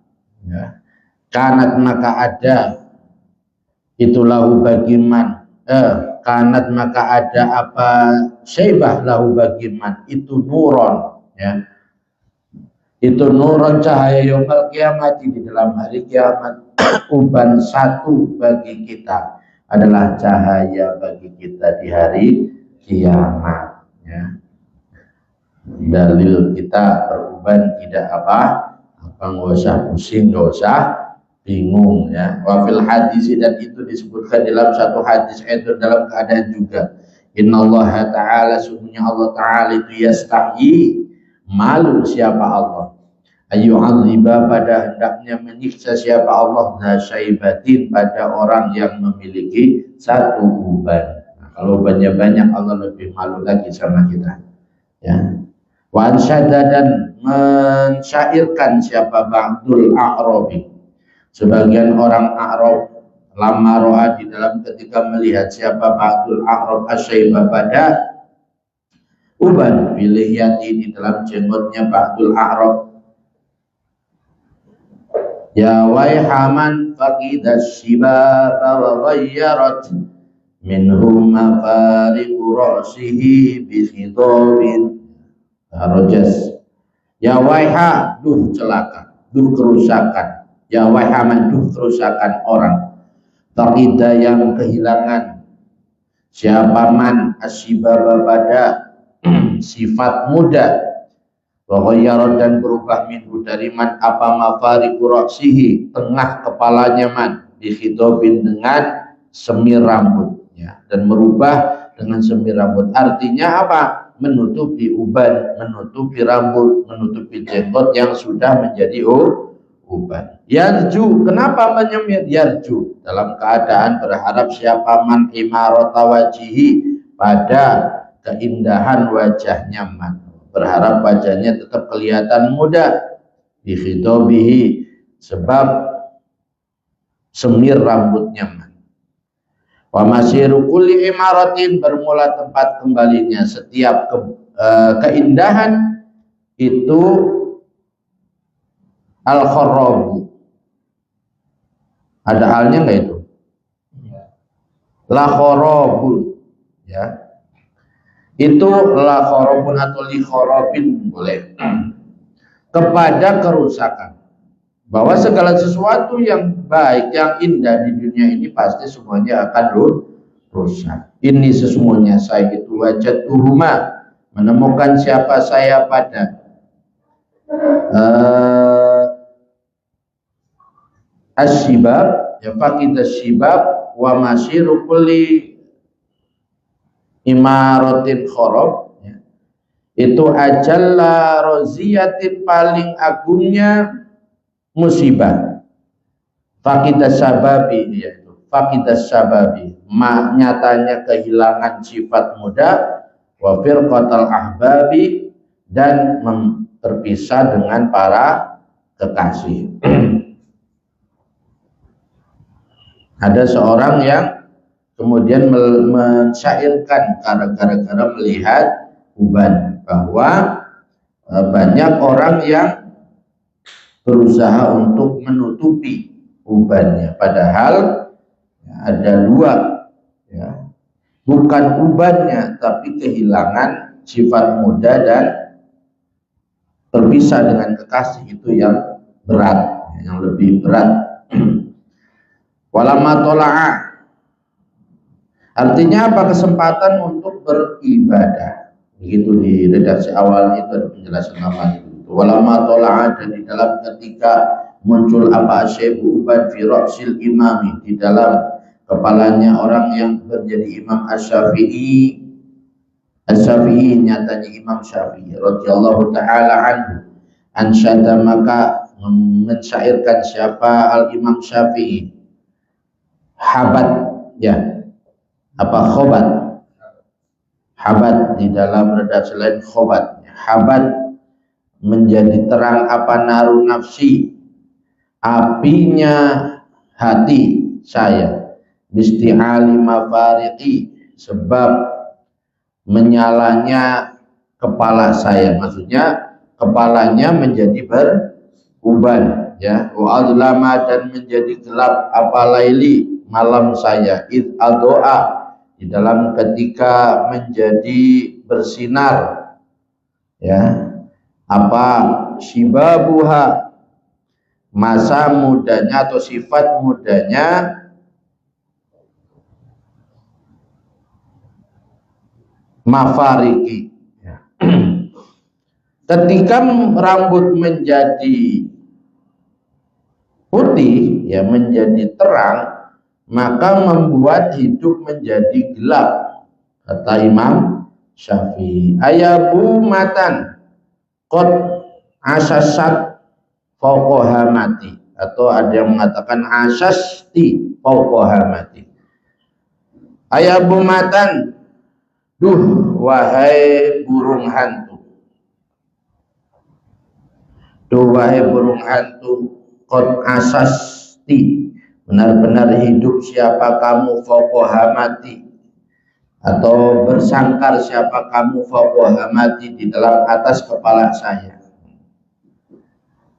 ya. Kanat maka ada itu lahu bagi man kanat maka ada apa syaibah lahu bagi man itu nuron ya, itu nuron cahaya yaumul kiamat di dalam hari kiamat. Uban satu bagi kita adalah cahaya bagi kita di hari kiamat ya. Dalil kita beruban tidak apa nggak usah pusing, nggak usah bingung ya. Wafil hadis dan itu disebutkan dalam satu hadis itu dalam keadaan juga innallaha ta'ala sungguhnya Allah ta'ala itu yastahyi malu siapa Allah ayyu'adziba pada hendaknya menyiksa siapa Allah syaibatin pada orang yang memiliki satu uban. Nah, kalau ubannya banyak Allah lebih malu lagi sama kita ya. Wa ansyada dan mensyairkan siapa ba'dul a'rabi sebagian orang A'rab lama ro'a di dalam ketika melihat siapa ba'dul a'rab asyaibah pada uban filiyati di dalam jenggotnya ba'dul a'rab ya waihaman faqidas shibaba wa ghayyarat minhum mafariqu ra'sihi bi khitabin rojas ya waiha duh celaka duh kerusakan ya wahaman duh kerusakan orang taqida yang kehilangan siapa man asyibaba pada sifat muda wa ghayyara dan berubah minhu dari man apa mafariqu ra'sihi tengah kepalanya man bi khidabin dengan semir rambutnya dan merubah dengan semir rambut artinya apa menutupi uban menutupi rambut menutupi jenggot yang sudah menjadi uban. Yarju, kenapa menyemir? Yarju dalam keadaan berharap siapa man imarata wajihi pada keindahan wajahnya man, berharap wajahnya tetap kelihatan muda di khitobihi sebab semir rambutnya man. Wa masiru kulli imaratin bermula tempat kembalinya setiap keindahan itu al-kharabu. Ada halnya enggak itu? La kharabun. ya, itu la khorobun atau li khorobin boleh kepada kerusakan. Bahwa segala sesuatu yang baik, yang indah di dunia ini pasti semuanya akan rusak. Ini sesungguhnya saya itu wajad tuhuma, menemukan siapa saya pada asyibab, ya fakid asyibab wa masyiru kulli imaratin khorob, ya. Itu ajalla roziyatin paling agungnya musibah. Fakidas sababi, yaitu fakidas sababi, nyatanya kehilangan sifat muda, wa firqatal ahbabi, dan terpisah dengan para kekasih. Ada seorang yang kemudian mensyairkan gara-gara melihat uban, bahwa banyak orang yang berusaha untuk menutupi ubannya, padahal ada dua, ya, bukan ubannya tapi kehilangan sifat muda dan terpisah dengan kekasih, itu yang berat, yang lebih berat. Walamma tola'a, artinya apa? Kesempatan untuk beribadah. Begitu di redaksi awal itu ada penjelasan namanya. Walamma tola'a, dan di dalam ketika muncul apa asyaibu uban fi ra'sil imami, di dalam kepalanya orang yang menjadi Imam Asy-Syafi'i. Asy-Syafi'i nyatanya Imam Syafi'i radhiyallahu taala anhu. Ansyada, maka mensyairkan siapa al-Imam Syafi'i. Habat, ya, apa khobat? Habat di dalam redaksi lain khobat. Habat, menjadi terang apa naru nafsi, apinya hati saya, bisti'ali mafariqi, sebab menyalanya kepala saya, maksudnya kepalanya menjadi beruban, ya, wa adlama, dan menjadi gelap apa laili, malam saya, id adoa, di dalam ketika menjadi bersinar, ya, apa shibabuha, masa mudanya atau sifat mudanya, mafariki, ya. Ketika rambut menjadi putih, ya, menjadi terang, maka membuat hidup menjadi gelap, kata Imam Syafi'i. Ayabu matan qad asasat fauqahamati, atau ada yang mengatakan asasti fauqahamati. Ayabu matan, duh wahai burung hantu, duh wahai burung hantu, qad asasti, benar-benar hidup siapa kamu, fauqahamati, atau bersangkar siapa kamu, fauqahamati, di dalam atas kepala saya.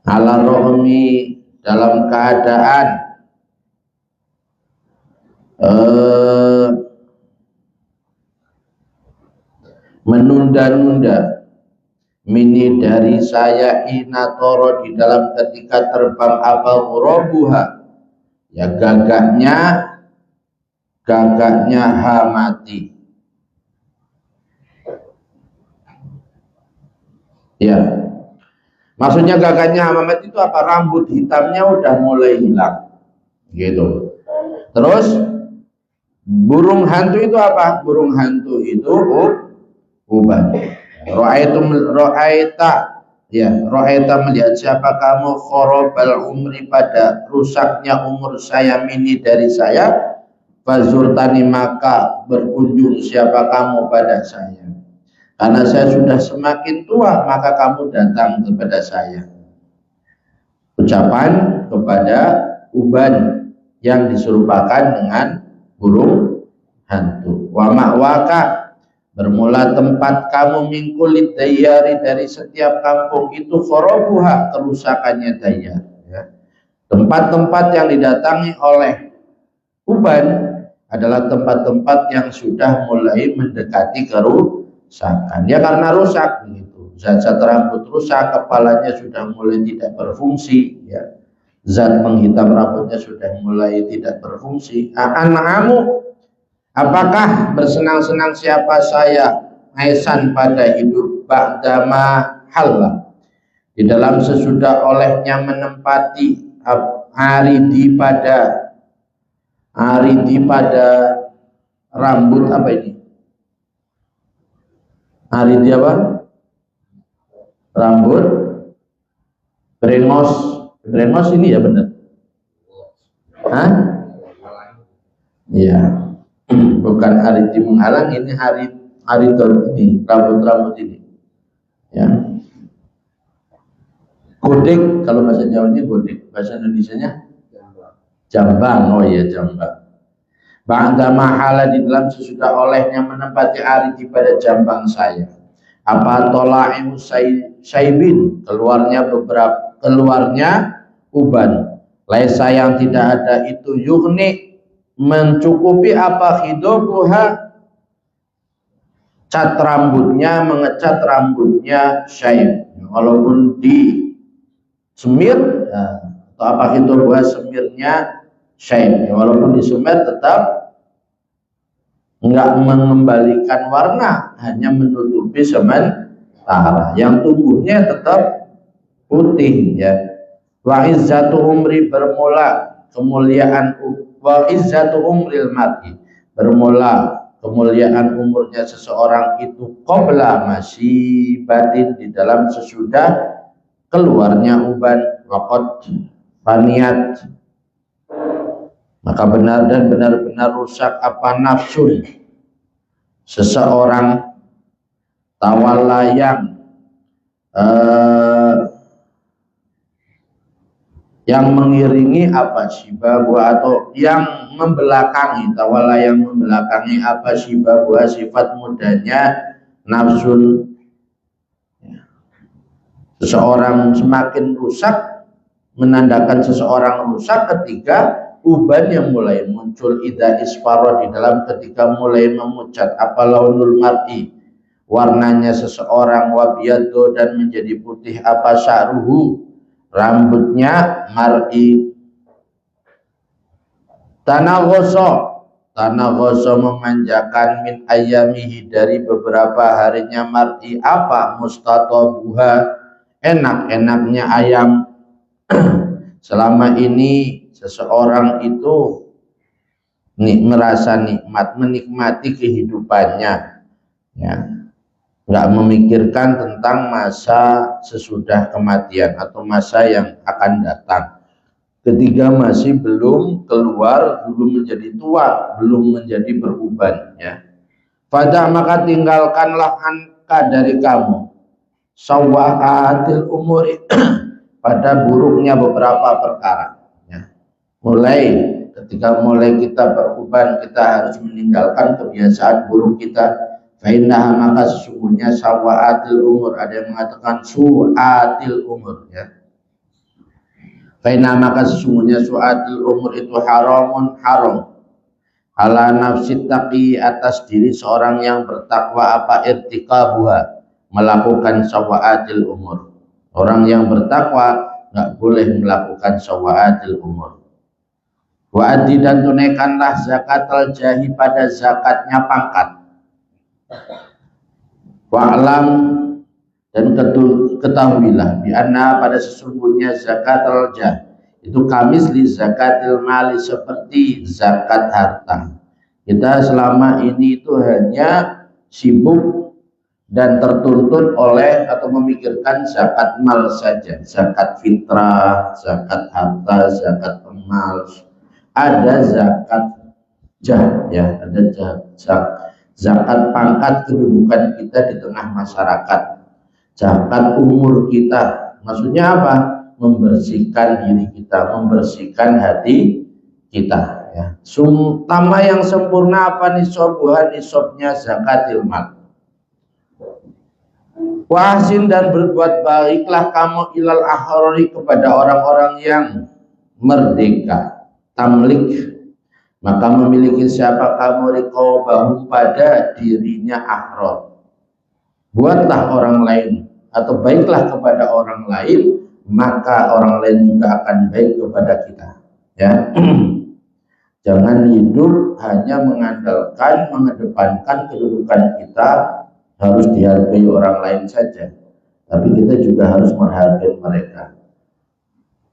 Ala rohmi, dalam keadaan menunda-nunda, mini dari saya, inatoro, di dalam ketika terbang apa robuha, ya, gagaknya hamati, ya, maksudnya gagaknya hamati itu apa? Rambut hitamnya udah mulai hilang, gitu. Terus burung hantu itu apa? Burung hantu itu uban. Ro'aita, ya, ro'aita, melihat siapa kamu, khorobal umri, pada rusaknya umur saya, mini dari saya, fazurtani, maka berkunjung siapa kamu pada saya, karena saya sudah semakin tua, maka kamu datang kepada saya. Ucapan kepada uban yang diserupakan dengan burung hantu. Wa ma'waka, bermula tempat kamu, mingkulit dayari, dari setiap kampung itu, forobuha, kerusakannya dayar, ya. Tempat-tempat yang didatangi oleh uban adalah tempat-tempat yang sudah mulai mendekati kerusakan. Ya karena rusak begitu. Zat-zat rambut rusak, kepalanya sudah mulai tidak berfungsi, ya. Zat penghitam rambutnya sudah mulai tidak berfungsi. An'amu, apakah bersenang-senang siapa saya aisan pada hidup ba'dama halla, di dalam sesudah olehnya menempati aridi pada rambut apa ini? Aridi apa? Rambut brengos ini ya benar? Hah? Iya. Bukan aridi menghalang, ini aridol ini, rambut-rambut ini. Ya. Godek, kalau bahasa Jawanya godek, bahasa Indonesianya jambang. Oh iya, jambang. Ba'da mahala, di dalam sesudah olehnya menempati aridi pada jambang saya. Apa tola'im saibin, keluarnya uban. Laisa yang tidak ada itu yughni, mencukupi apa hidobuha, cat rambutnya, mengecat rambutnya syaib, walaupun di semir ya, atau apa hidobuha, semirnya syaib, ya, walaupun di semir tetap enggak mengembalikan warna, hanya menutupi sementara, yang tumbuhnya tetap putih, ya. Wa izzatu umri, bermula kemuliaan, wa izzatu umril mar'i, bermula kemuliaan umurnya seseorang itu qabla masyibatin, di dalam sesudah keluarnya uban, waqad faniat, maka benar dan benar-benar rusak apa nafsun seseorang, tawalla yang mengiringi apa sibabu, atau yang membelakangi, tawalla yang membelakangi apa sibabu, sifat mudanya nafsun. Seseorang semakin rusak, menandakan seseorang rusak ketika uban yang mulai muncul, idza isfaro, di dalam ketika mulai memucat apa launul mar'i, warnanya seseorang, wabiyado, dan menjadi putih apa sya'ruhu, rambutnya mar'i. Tanaghoso memanjakan min ayamihi, dari beberapa harinya mar'i apa mustatabuha, enak-enaknya ayam. Selama ini seseorang itu merasa nikmat, menikmati kehidupannya, ya, nggak memikirkan tentang masa sesudah kematian atau masa yang akan datang. Ketika masih belum keluar, belum menjadi tua, belum menjadi beruban, ya. Pada maka tinggalkanlah angka dari kamu sawaatil umuri, pada buruknya beberapa perkara, ya. Ketika mulai kita beruban, kita harus meninggalkan kebiasaan buruk kita. Fa'innaha, maka sesungguhnya sawaatil umur, ada yang mengatakan su'atil umur, ya. Fa'innaha, maka sesungguhnya su'atil umur itu haramun, haram, ala nafsi taqi, atas diri seorang yang bertakwa apa irtikabuha, melakukan sawaatil umur. Orang yang bertakwa nggak boleh melakukan sawaatil umur. Wa addi, dan tunaikanlah zakatul jahi, pada zakatnya pangkat. Wa'lam, dan ketahuilah bi anna, pada sesungguhnya zakatul jah itu kamis li zakatil mali, seperti zakat harta. Kita selama ini itu hanya sibuk dan tertuntut oleh atau memikirkan zakat mal saja, zakat fitrah, zakat harta, zakat emas. Ada zakat jah, ya, ada zakat pangkat kedudukan kita di tengah masyarakat, zakat umur kita. Maksudnya apa? Membersihkan diri kita, membersihkan hati kita, ya. Tama yang sempurna apa nisobuhan, nisobnya zakatil mal. Wahsin, dan berbuat baiklah kamu ilal ahrori, kepada orang-orang yang merdeka. Tamlik, maka memiliki siapa kamu riqabahum pada dirinya ahram. Buatlah orang lain atau baiklah kepada orang lain, maka orang lain juga akan baik kepada kita. Ya, jangan hidup hanya mengandalkan, mengedepankan kedudukan kita harus dihargai orang lain saja, tapi kita juga harus menghargai mereka.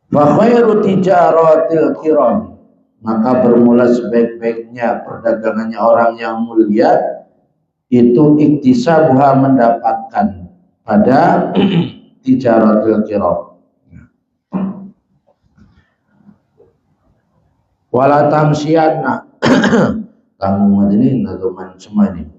Wa khairu tijaratil kiram, maka bermula sebaik-baiknya perdagangannya orang yang mulia itu iktisabuha, mendapatkan pada tijaratil kiram. Wala tamsiyana kamu ini nazuman semua ini.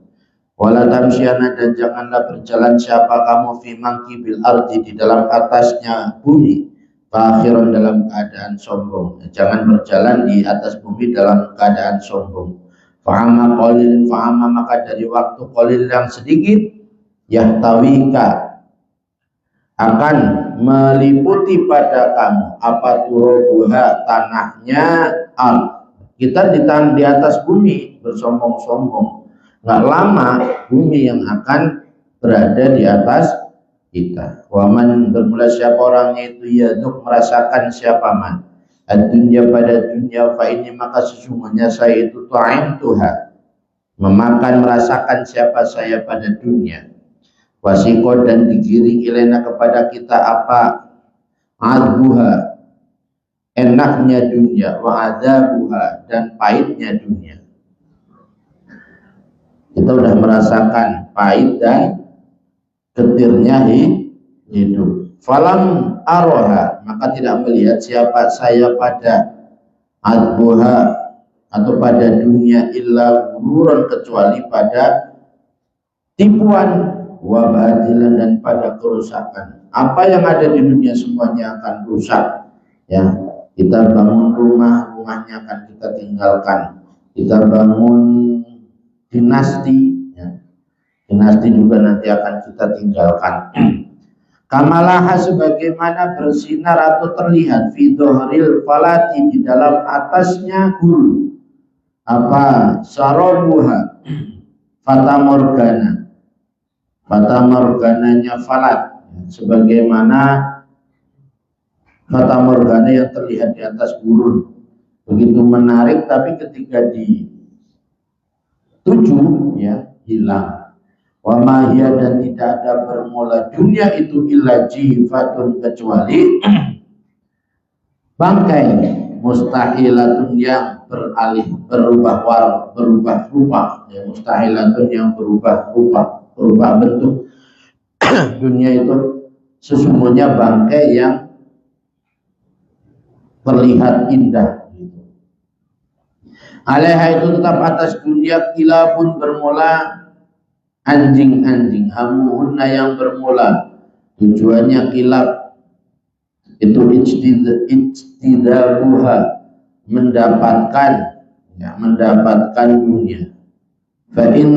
Wala tamsiyana, dan janganlah berjalan siapa kamu fi mangkibil ardi, di dalam atasnya bumi, fakhiran, dalam keadaan sombong. Jangan berjalan di atas bumi dalam keadaan sombong. Fahama qalilin fahama, maka dari waktu qalil yang sedikit, yahtawika, akan meliputi pada kamu apa turobuha, tanahnya kita di atas bumi bersombong-sombong, nggak lama bumi yang akan berada di atas kita. Waman, bermula siapa orangnya itu yaduk, merasakan siapa man dunia pada dunia, fa ini, maka sesungguhnya saya itu ta'im Tuhan, memakan merasakan siapa saya pada dunia. Wasiko, dan digiring ilena kepada kita apa adbuha, enaknya dunia, wa adabuha, dan pahitnya dunia. Kita sudah merasakan pahit dan getirnya hidup. Falam aroha, maka tidak melihat siapa saya pada adbuha atau pada dunia, illa gururan, kecuali pada tipuan, wa badilan, dan pada kerusakan. Apa yang ada di dunia semuanya akan rusak. Ya, kita bangun rumah, rumahnya akan kita tinggalkan. Kita bangun dinasti, ya, dinasti juga nanti akan kita tinggalkan. Kamalaha, sebagaimana bersinar atau terlihat fi dhohril falati, di dalam atasnya guru, apa sarabuha, fata morgana, fata morgananya falat, sebagaimana fata morgana yang terlihat di atas gurun, begitu menarik, tapi ketika dituju, ya, hilang. Wa mahya, dan tidak ada bermula dunia itu illa jifatun, kecuali bangkai, mustahilatun, yang berubah rupa, ya, mustahilatun, yang berubah rupa, berubah bentuk. Dunia itu sesungguhnya bangkai yang terlihat indah. Alaiha, itu tetap atas dunia, kilabun, bermula anjing-anjing, hamuhunna, yang bermula. Tujuannya kilab itu ijtidabuha, mendapatkan, ya, mendapatkan dunia. Fa in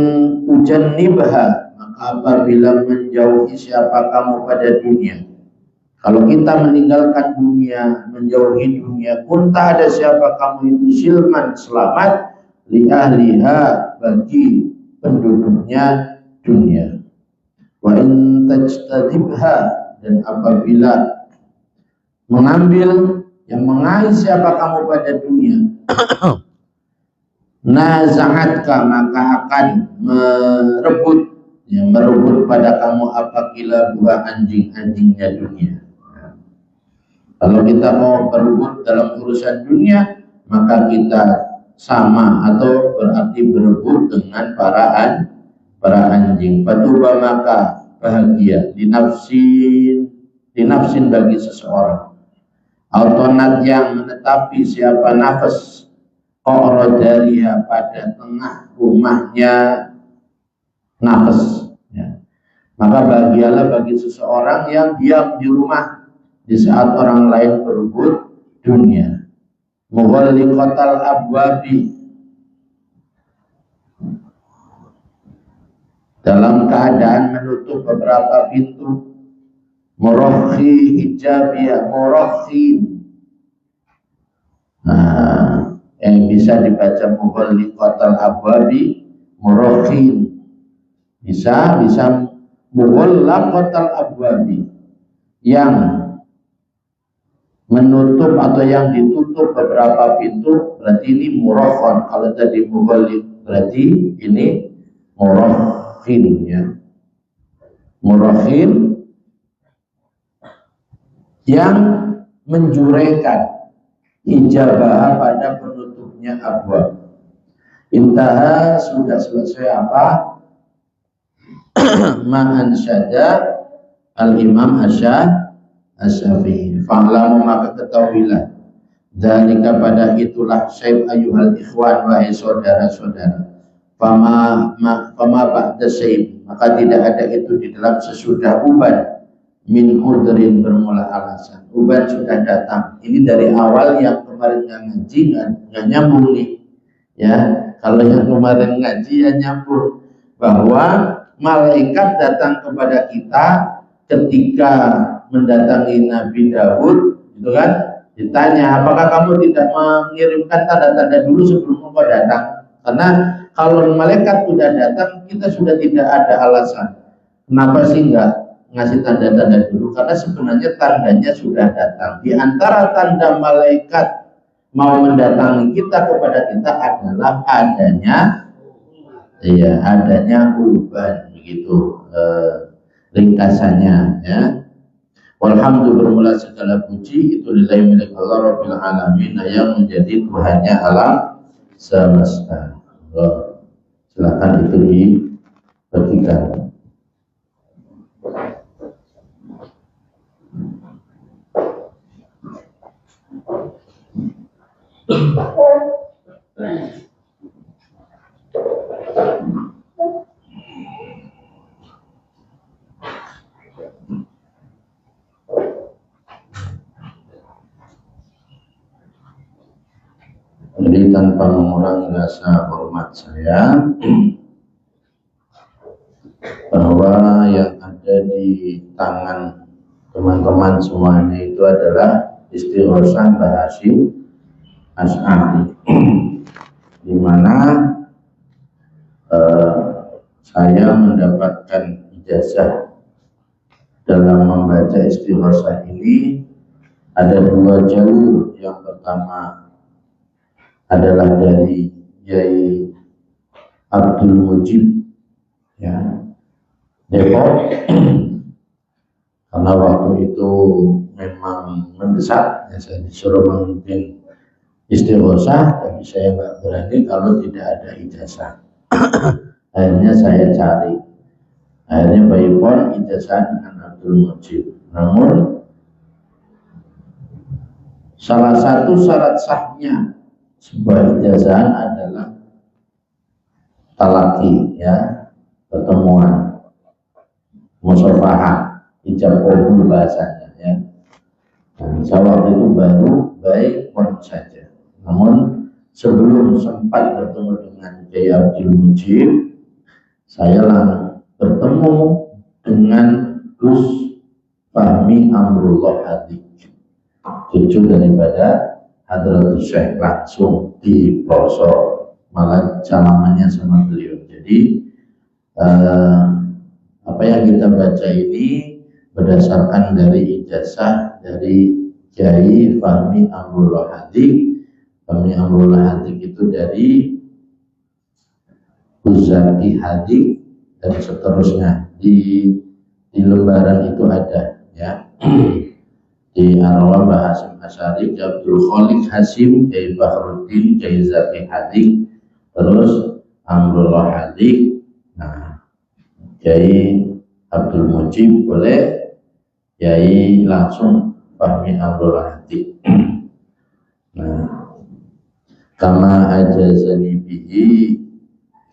ujannibha, maka apabila menjauhi siapa kamu pada dunia, kalau kita meninggalkan dunia, menjauhi dunia, kunta, ada siapa kamu itu silman, selamat, li ahliha, bagi penduduknya dunia. Wa in tajtadibha, dan apabila mengambil, yang mengais siapa kamu pada dunia, nazahatka, maka akan merebut, ya, merebut pada kamu apabila buah anjing-anjingnya dunia. Kalau kita mau berebut dalam urusan dunia, maka kita sama atau berarti berebut dengan para anjing. Fatuba, maka bahagia, dinafsin bagi seseorang, autonat, yang menetapi siapa nafas, qa'radariha, pada tengah rumahnya nafas, ya. Maka bahagialah bagi seseorang yang diam di rumah di saat orang lain berebut dunia. Mughalliqatal abwabi, dalam keadaan menutup beberapa pintu. Murokhi hijabiyah, murokhi, bisa dibaca mughalliqatal abwabi murokhin, bisa mughalliqatal abwabi, yang menutup atau yang ditutup beberapa pintu, berarti ini murokhon. Kalau tadi mughalliq berarti ini murokhin, ya, murokhin yang menjurekan ijabah pada penutupnya abwab. Intaha, sudah selesai apa? Ma'an syada al-imam Asy-Syafi'i. Fa'lamu, maka ketahuilah, dzalika pada itulah syai' ayuhal ikhwan, wahai saudara-saudara. Fama ba'da syai', maka tidak ada itu di dalam sesudah uban, min udrin, bermula alasan. Uban sudah datang. Ini dari awal yang kemarin ngaji nggak nyambung nih, ya. Kalau yang kemarin ngaji ya nyambung, bahwa malaikat datang kepada kita ketika mendatangi Nabi Daud, itu kan, ditanya, apakah kamu tidak mengirimkan tanda-tanda dulu sebelum engkau datang? Karena kalau malaikat sudah datang, kita sudah tidak ada alasan. Kenapa sih enggak ngasih tanda-tanda dulu? Karena sebenarnya tandanya sudah datang. Di antara tanda malaikat mau mendatangi kita kepada kita adalah adanya uban, begitu ringkasannya, ya. Walhamdu, bermula segala puji itu lillahi milik Allah Rabbil Alamin, yang menjadi Tuhannya alam semesta. Silakan itu dibagikan. Jadi tanpa mengurangi rasa hormat saya bahwa yang ada di tangan teman-teman semuanya itu adalah Istighosah Mbah Hasyim Asy'ari, di mana saya mendapatkan ijazah dalam membaca Istighosah ini. Ada dua jalur. Yang pertama adalah dari Yai Abdul Mujib, ya, Depok, karena waktu itu memang mendesak, ya, saya disuruh memimpin Istighosah, tapi saya nggak berani kalau tidak ada ijazah. Akhirnya saya cari, akhirnya Baipon ijazah dengan Abdul Mujib. Namun salah satu syarat sahnya sebuah ijazah adalah talaki, ya, pertemuan, musafahah, ijab qabul bahasanya, ya. Dan saya waktu itu baru Baipon saja. Namun sebelum sempat bertemu dengan Kiai Abdul Mujib, saya bertemu dengan Gus Fahmi Amrullah Hadik, cucu daripada Hadratul Syekh, langsung di pelosok, malah salamannya sama beliau. Jadi apa yang kita baca ini berdasarkan dari ijazah dari Kiai Fahmi Amrullah Hadik. Fahmi Amrullah Hadik itu dari Uzaki Hadik dan seterusnya. Di lembaran itu ada, ya. Di Arwah Mbah Hasyim Asy'ari, Abdul Khaliq Hasyim, Kiai Bahruddin, Kiai Zaki Hadik, terus Amrullah Hadik. Nah, Kiai Abdul Mujib boleh, Kiai langsung Fahmi Amrullah Hadik. Nah, kama ajazani bihi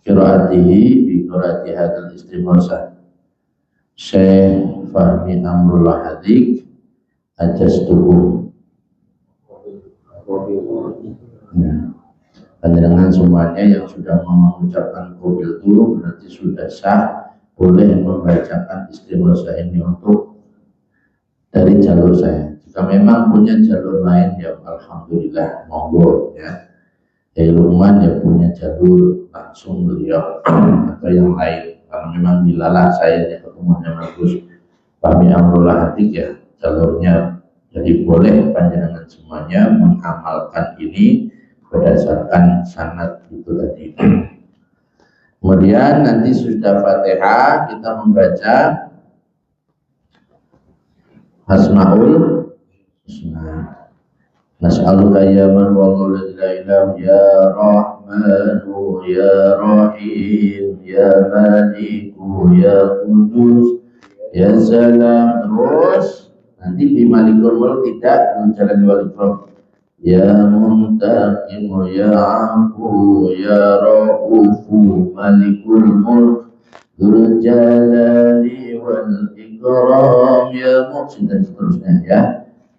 qiraatihi bi qiraati hadzal Istighosah Syekh Fahmi Amrullah Hadik ajastuhu. Nah, panjenengan semuanya yang sudah mengucapkan qabil itu berarti sudah sah, boleh membacakan Istighosah ini untuk dari jalur saya. Jika memang punya jalur lain, ya alhamdulillah, monggo, ya. Hilman ya punya jalur langsung beliau atau yang lain, karena memang dilalah saya ya ketemuannya bagus Fahmi Amrullah Hatik ya jalurnya, jadi boleh panjenengan semuanya mengamalkan ini berdasarkan sanad itu tadi. Kemudian nanti sudah Fatihah kita membaca Asmaul Husna. Nas'aluka ya man wallahu la ilaha ya Rahmanu ya Rahim ya Maliku ya Qudus ya Salam. Terus nanti di Malikul Mulk tidak menjalani Walikul ya Muntaqimu ya Afu ya Ra'ufu Malikul Mulk Dzul Jalali wal Ikram ya Muhsin dan seterusnya ya.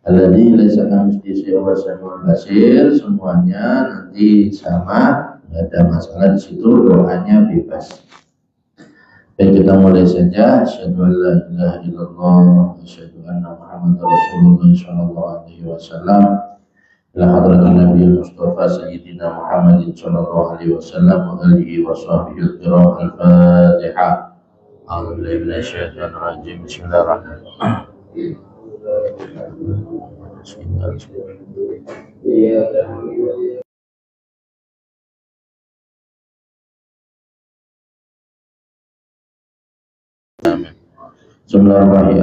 Alladzi laisa kamitslihi syai'un wa samiul basir, semuanya nanti sama, tidak ada masalah di situ, doanya bebas. Baik, kita mulai saja. Asyhadu an la ilaha illallah wa asyhadu anna Muhammadar Rasulullah sallallahu alaihi wasallam. Ila hadratin Nabiyil Mustafa Sayyidina Muhammadin sallallahu alaihi wasallam wa alihi wa sahbihi al-kiram. Al-Fatihah. A'udzu billahi minasyaitonir rajim. Bismillahirrahmanirrahim. Bismillahirrahmanirrahim.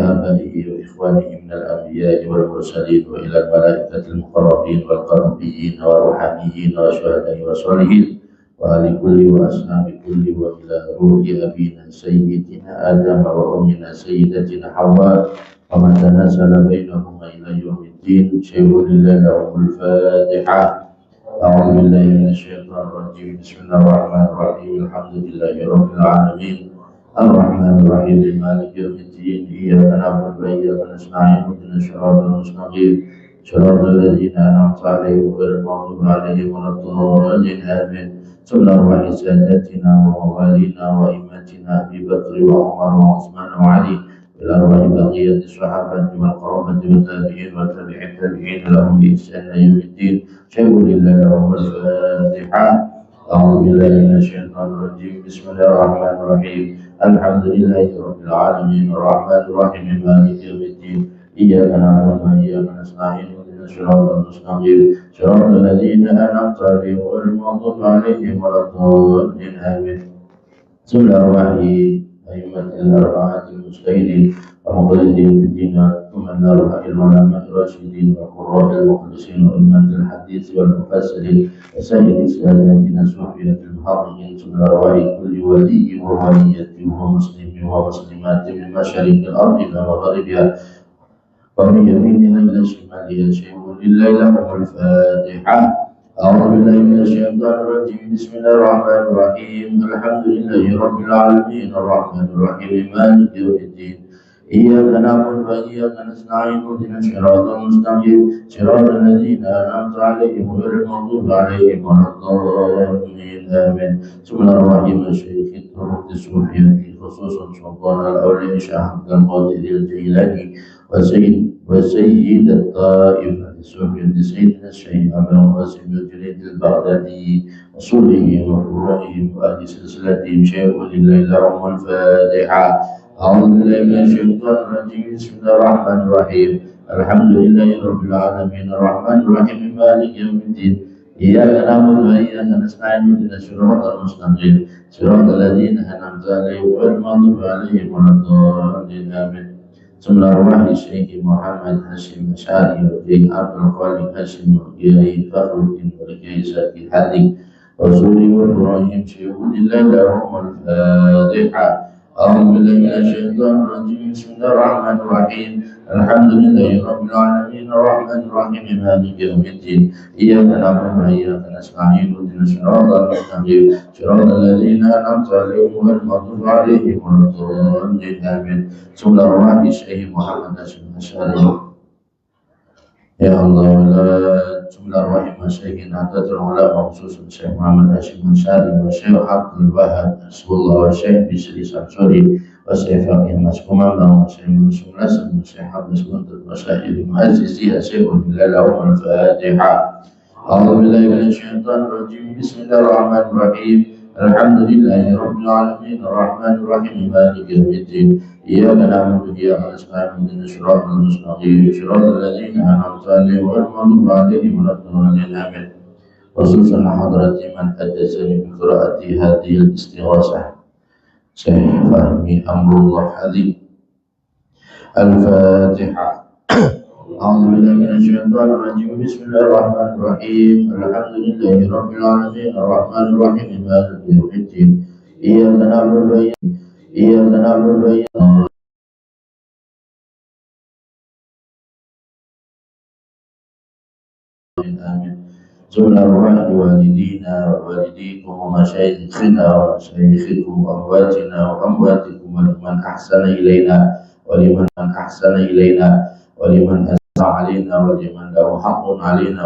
Abaihi wa ikhwanihi minal anbiya'i wal mursalin wa ilal malaikatil muqarrabin wal qarabiyyin wa ruhaniyyin wa syuhada'i wa sholihin wa ali kulli wa ashabi kulli wa ila ruhi abina sayyidina Adam wa ummina sayyidatina Hawa wa ma tanazala bainahuma ila yaumiddin. Syai'un lahumul Fatihah. A'udzu billahi minasyaitonir rajim. Bismillahirrahmanirrahim. Alhamdulillahi rabbil alamin. Ar-Rahmanir-Rahim. Maliki yaumiddin. Iyyaka na'budu wa iyyaka nasta'in. Ihdinas siratal mustaqim. Siratal ladzina an'amta 'alaihim ghairil maghdubi 'alaihim waladdallin. Amin. Sallallahu alaihi sayyidatina wa mawalina wa imatina Abi Bakr wa Umar wa Utsman wa Ali. إلى أرواح بقية الصحابة والقرابة والتابعين وتابع التابعين لهم بإحسان إلى يوم الدين. شيء لله لهم الفاتحة. أعوذ بالله من الشيطان الرجيم. بسم الله الرحمن الرحيم. الحمد لله رب العالمين الرحمن الرحيم مالك يوم الدين. إياك نعبد وإياك نستعين اهدنا الصراط المستقيم صراط الذين أنعمت عليهم غير المغضوب عليهم ولا الضالين. آمين. بسم الله الرحمن الرحيم. أئمة الأربعة المجتهدين ومقلدين في الدين ثم الأربعة العلماء الراشدين والقراء المخلصين وأئمة الحديث والمفسرين وسائر السادة الصوفية المحققين ثم أرواح كل ولي وولية ومسلم ومسلمات من مشارق الأرض إلى مغربها ومن يمينها إلى شمالها. شيء لله لهم الفاتحة. أعوذ بالله من الشيطان الرجيم. بسم الله الرحمن الرحيم. الحمد لله رب العالمين الرحمن الرحيم مالك يوم الدين. إياك نعبد وإياك نستعين اهدنا الصراط المستقيم صراط الذين أنعمت عليهم غير المغضوب عليهم ولا الضالين. آمين. بسم الله الرحمن الرحيم. شيخ الطرق الصوفية خصوصا سلطان الأولياء شيخ عبد القادر الجيلاني وسيد الطائفة الصوفية سيدنا الشيخ أبو القاسم الجليد البغدادي وصولهم وفروعهم وأهل سلسلتهم. شيء لله لهم الفاتحة. أعوذ بالله من الشيطان الرجيم. بسم الله الرحمن الرحيم. الحمد لله رب العالمين الرحمن الرحيم مالك يوم الدين. إياك نعبد وإياك نستعين اهدنا الصراط المستقيم صراط الذين أنعمت عليهم غير المغضوب عليهم ولا الضالين. آمين. بسم الله الرحمن الرحيم. الشيخ محمد هاشم أشعري والشيخ عبد الخالق هاشم والشيخ فخر الدين والشيخ زكي حاتم رسولي وإبراهيم. شيخ لله لهم الفاتحة. أعوذ بالله من الشيطان الرجيم. بسم الله الرحمن الرحيم. الحمد لله رب العالمين الرحمن الرحيم مالك يوم الدين. إياك نعبد وإياك نستعين اهدنا الصراط المستقيم صراط الذين أنعمت عليهم غير المغضوب عليهم ولا الضالين. آمين. بسم الله الرحمن الرحيم. الشيخ محمد هاشم أشعري. يا الله لا. بسم الله الرحمن الرحيم. الشيخ نهضة العلماء خصوصا الشيخ محمد هاشم أشعري والشيخ عبد الوهاب حسب الله والشيخ بشري سمسوري والشيخ فقيه مسكوما والشيخ منصور الحسن والشيخ حفظ منطق وسائر المؤسسين. شيء لله لهم الفاتحة. أعوذ بالله من الشيطان الرجيم. بسم الله الرحمن الرحيم. الحمد لله رب العالمين الرحمن الرحيم مالك يوم الدين. إياك نعبد وإياك نستعين اهدنا الصراط المستقيم صراط الذين أنعمت عليهم غير المغضوب عليهم ولا الضالين آمين. خصوصا حضرة من حدثني بقراءة هذه الاستغاثة شيخ فهمي أمر الله حديث. الفاتحة. أعوذ بالله من الشيطان الرجيم. بسم الله الرحمن الرحيم. الحمد لله رب العالمين الرحمن الرحيم مالك يوم الدين. إياك نعبد وإياك آمين. زمنا أرواح والدينا ووالديكم ومشايخنا ومشايخكم وأمواتنا وأمواتكم ولمن أحسن إلينا ولمن أساء علينا ولمن له حق علينا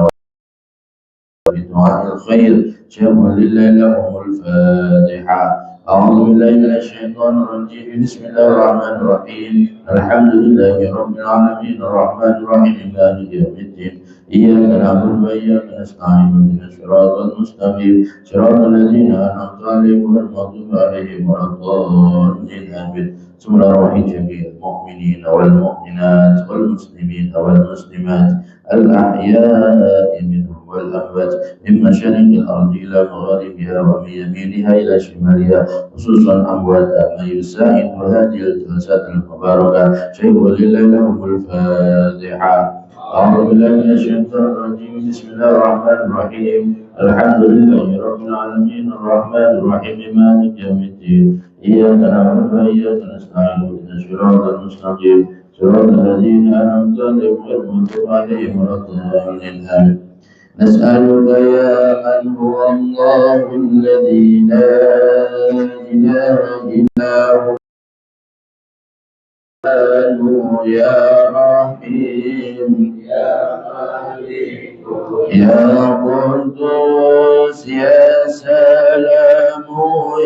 بدعاء الخير شر لله لهم الفاتحة. أعوذ بالله من الشيطان الرجيم. بسم الله الرحمن الرحيم. الحمد لله رب العالمين الرحمن الرحيم مالك يوم الدين. إياك نعبد وإياك نستعين اهدنا الصراط المستقيم صراط الذين أنعمت عليهم غير المغضوب عليهم ولا الضالين آمين. ثم أرواح جميع المؤمنين والمؤمنات والمسلمين والمسلمات الأحياء منهم والأموات من مشارق الأرض إلى مغاربها ومن يمينها إلى شمالها خصوصا أموات من يساعد هذه الجلسات المباركة شيء لله لهم الفاتحة. أعوذ بالله من الشيطان الرجيم. بسم الله الرحمن الرحيم. الحمد لله رب العالمين الرحمن الرحيم مالك يوم الدين. إياك نعبد وإياك نستعين اهدنا الصراط المستقيم صراط الذين أنعمت عليهم غير المغضوب عليهم ولا الضالين آمين. نسألك يا من هو الله الذي لا إله إلا هو يا رحيم يا مالك يا قدوس يا سلام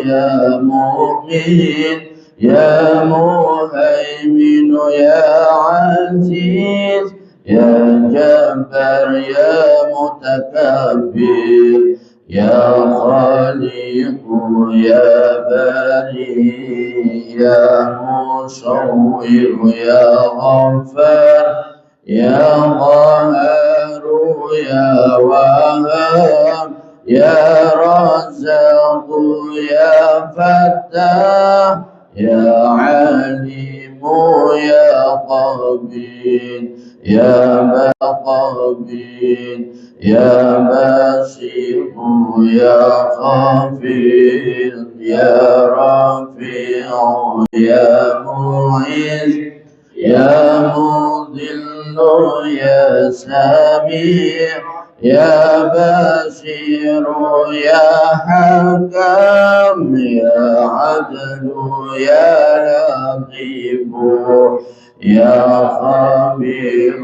يا مؤمن يا مهيمن يا عزيز يا جبار يا متكبر يا خالق يا بارئ يا مصور يا غفار يا قهار يا وهاب يا رزاق يا فتاح يا عليم يا قبيل يا قبيل يا باسط يا خفيض يا رفيع يا معز يا مضل يا سميع يا بصير يا حكم يا عدل يا لطيف يا خبير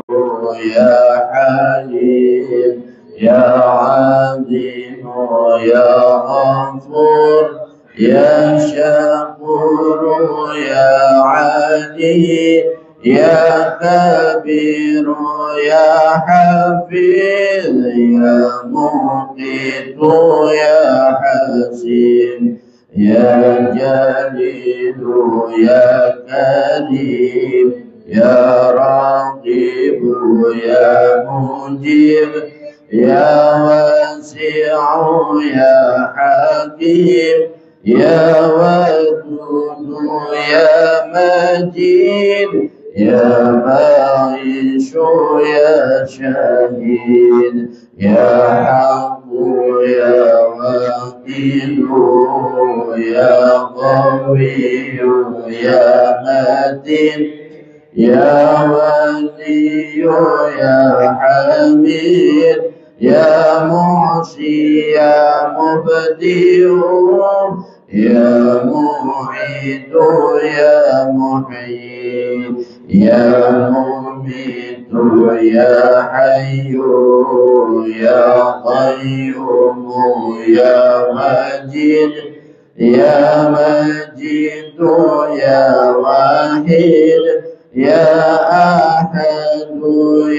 يا حليم يا عظيم يا غفور يا شكور يا علي يا كبير يا حفيظ يا مقيت يا حسين يا جليل يا كريم يا راقب يا مجيب يا واسع يا حكيم يا ودود يا مجيد يا باعث يا شهيد يا حق يا وكيل يا قوي يا متين يا ولي يا حميد يا محصي يا مبدئ يا معيد يا محيي يا مميت يا حي يا قيوم يا مجيد يا مجيد يا واحد يا أحد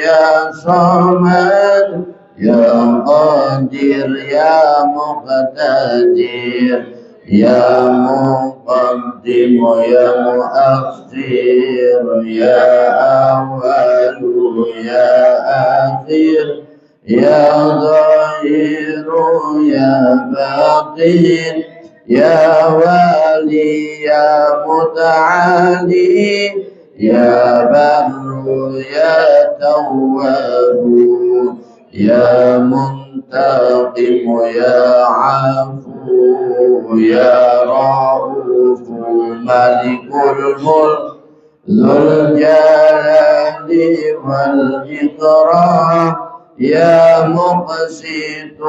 يا صمد يا قادر يا مقتدر يا مقدم يا مؤخر يا أول يا آخر يا ظاهر يا باطن يا والي يا متعالي يا بر يا تواب يا منتقم يا عفو يا رؤوف ملك الملك ذو الجلال والإكرام يا مقسط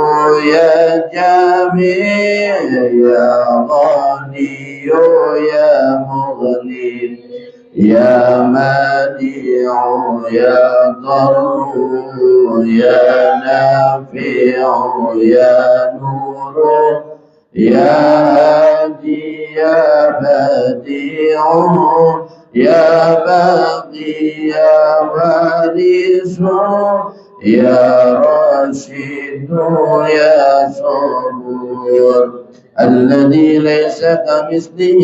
يا جميع يا غني يا مغني يا مانع يا ضر يا نافع يا نور يا هادي يا بديع يا باقي يا وارث يا راشد يا صبور الذي ليس كمثله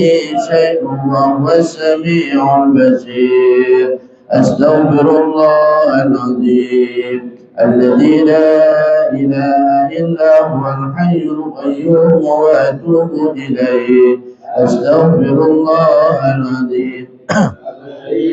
شيء وهو السميع البصير أستغفر الله العظيم الذي لا إله إلا هو الحي القيوم وأتوب إليه أستغفر الله العظيم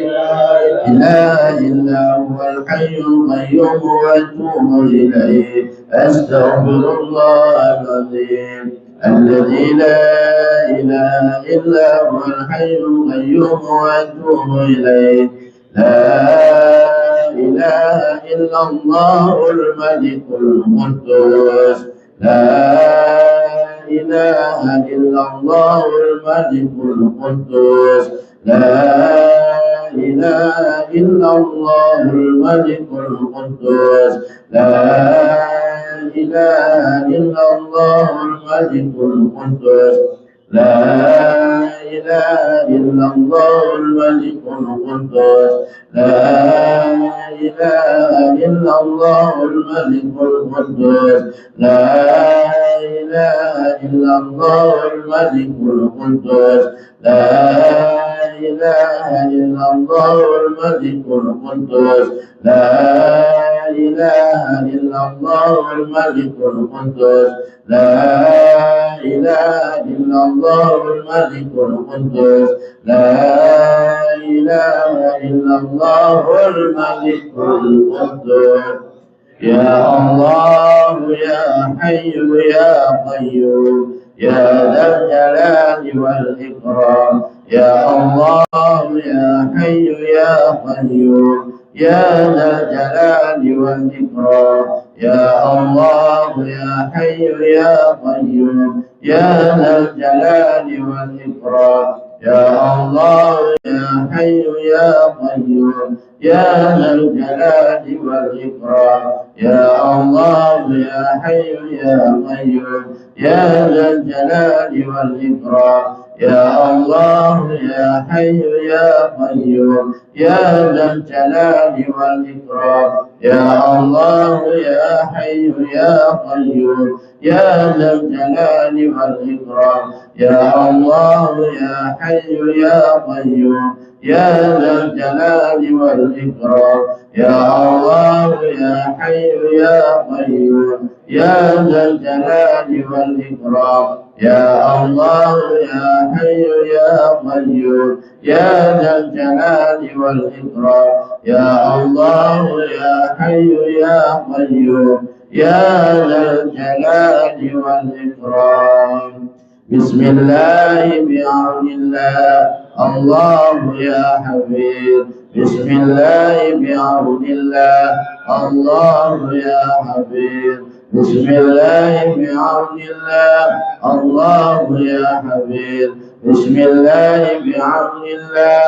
لا إله إلا هو الحي القيوم وأتوب إليه أستغفر الله العظيم الذي لا إله إلا هو الحي القيوم وأتوب إليه لا إله إلا الله الملك القدوس لا إله إلا الله الملك القدوس لا إله إلا الله الملك القدوس لا إله إلا الله الملك القدوس لا إله إلا الله الملك القدوس لا إله إلا الله الملك القدوس لا إله إلا الله الملك القدوس لا إله إلا الله الملك القدوس لا إله إلا الله الملك القدوس لا إله إلا الله الملك القدوس لا إله إلا الله الملك القدوس يا الله يا حي يا قيوم يا ذا الجلال والإكرام يا الله يا حي يا قيوم يا ذا الجلال والإكرام يا الله يا حي يا قيوم يا ذا الجلال والإكرام يا الله يا حي يا قيوم يا ذا الجلال والإكرام يا الله يا حي يا قيوم يا ذا الجلال والإكرام يا الله يا حي يا قيوم يا ذا الجلال والإكرام يا الله يا حي يا قيوم يا ذا الجلال والإكرام يا الله يا حي يا قيوم يا ذا الجلال والإكرام يا الله يا حي يا قيوم يا ذا الجلال والإكرام يا الله يا حي يا قيوم يا ذا الجلال والإكرام يا الله يا حي يا قيوم يا ذا الجلال والإكرام بسم الله بعون الله الله يا حبيب بسم الله بعون الله الله يا حبيب بسم الله بعون الله الله يا حبيب بسم الله بعون الله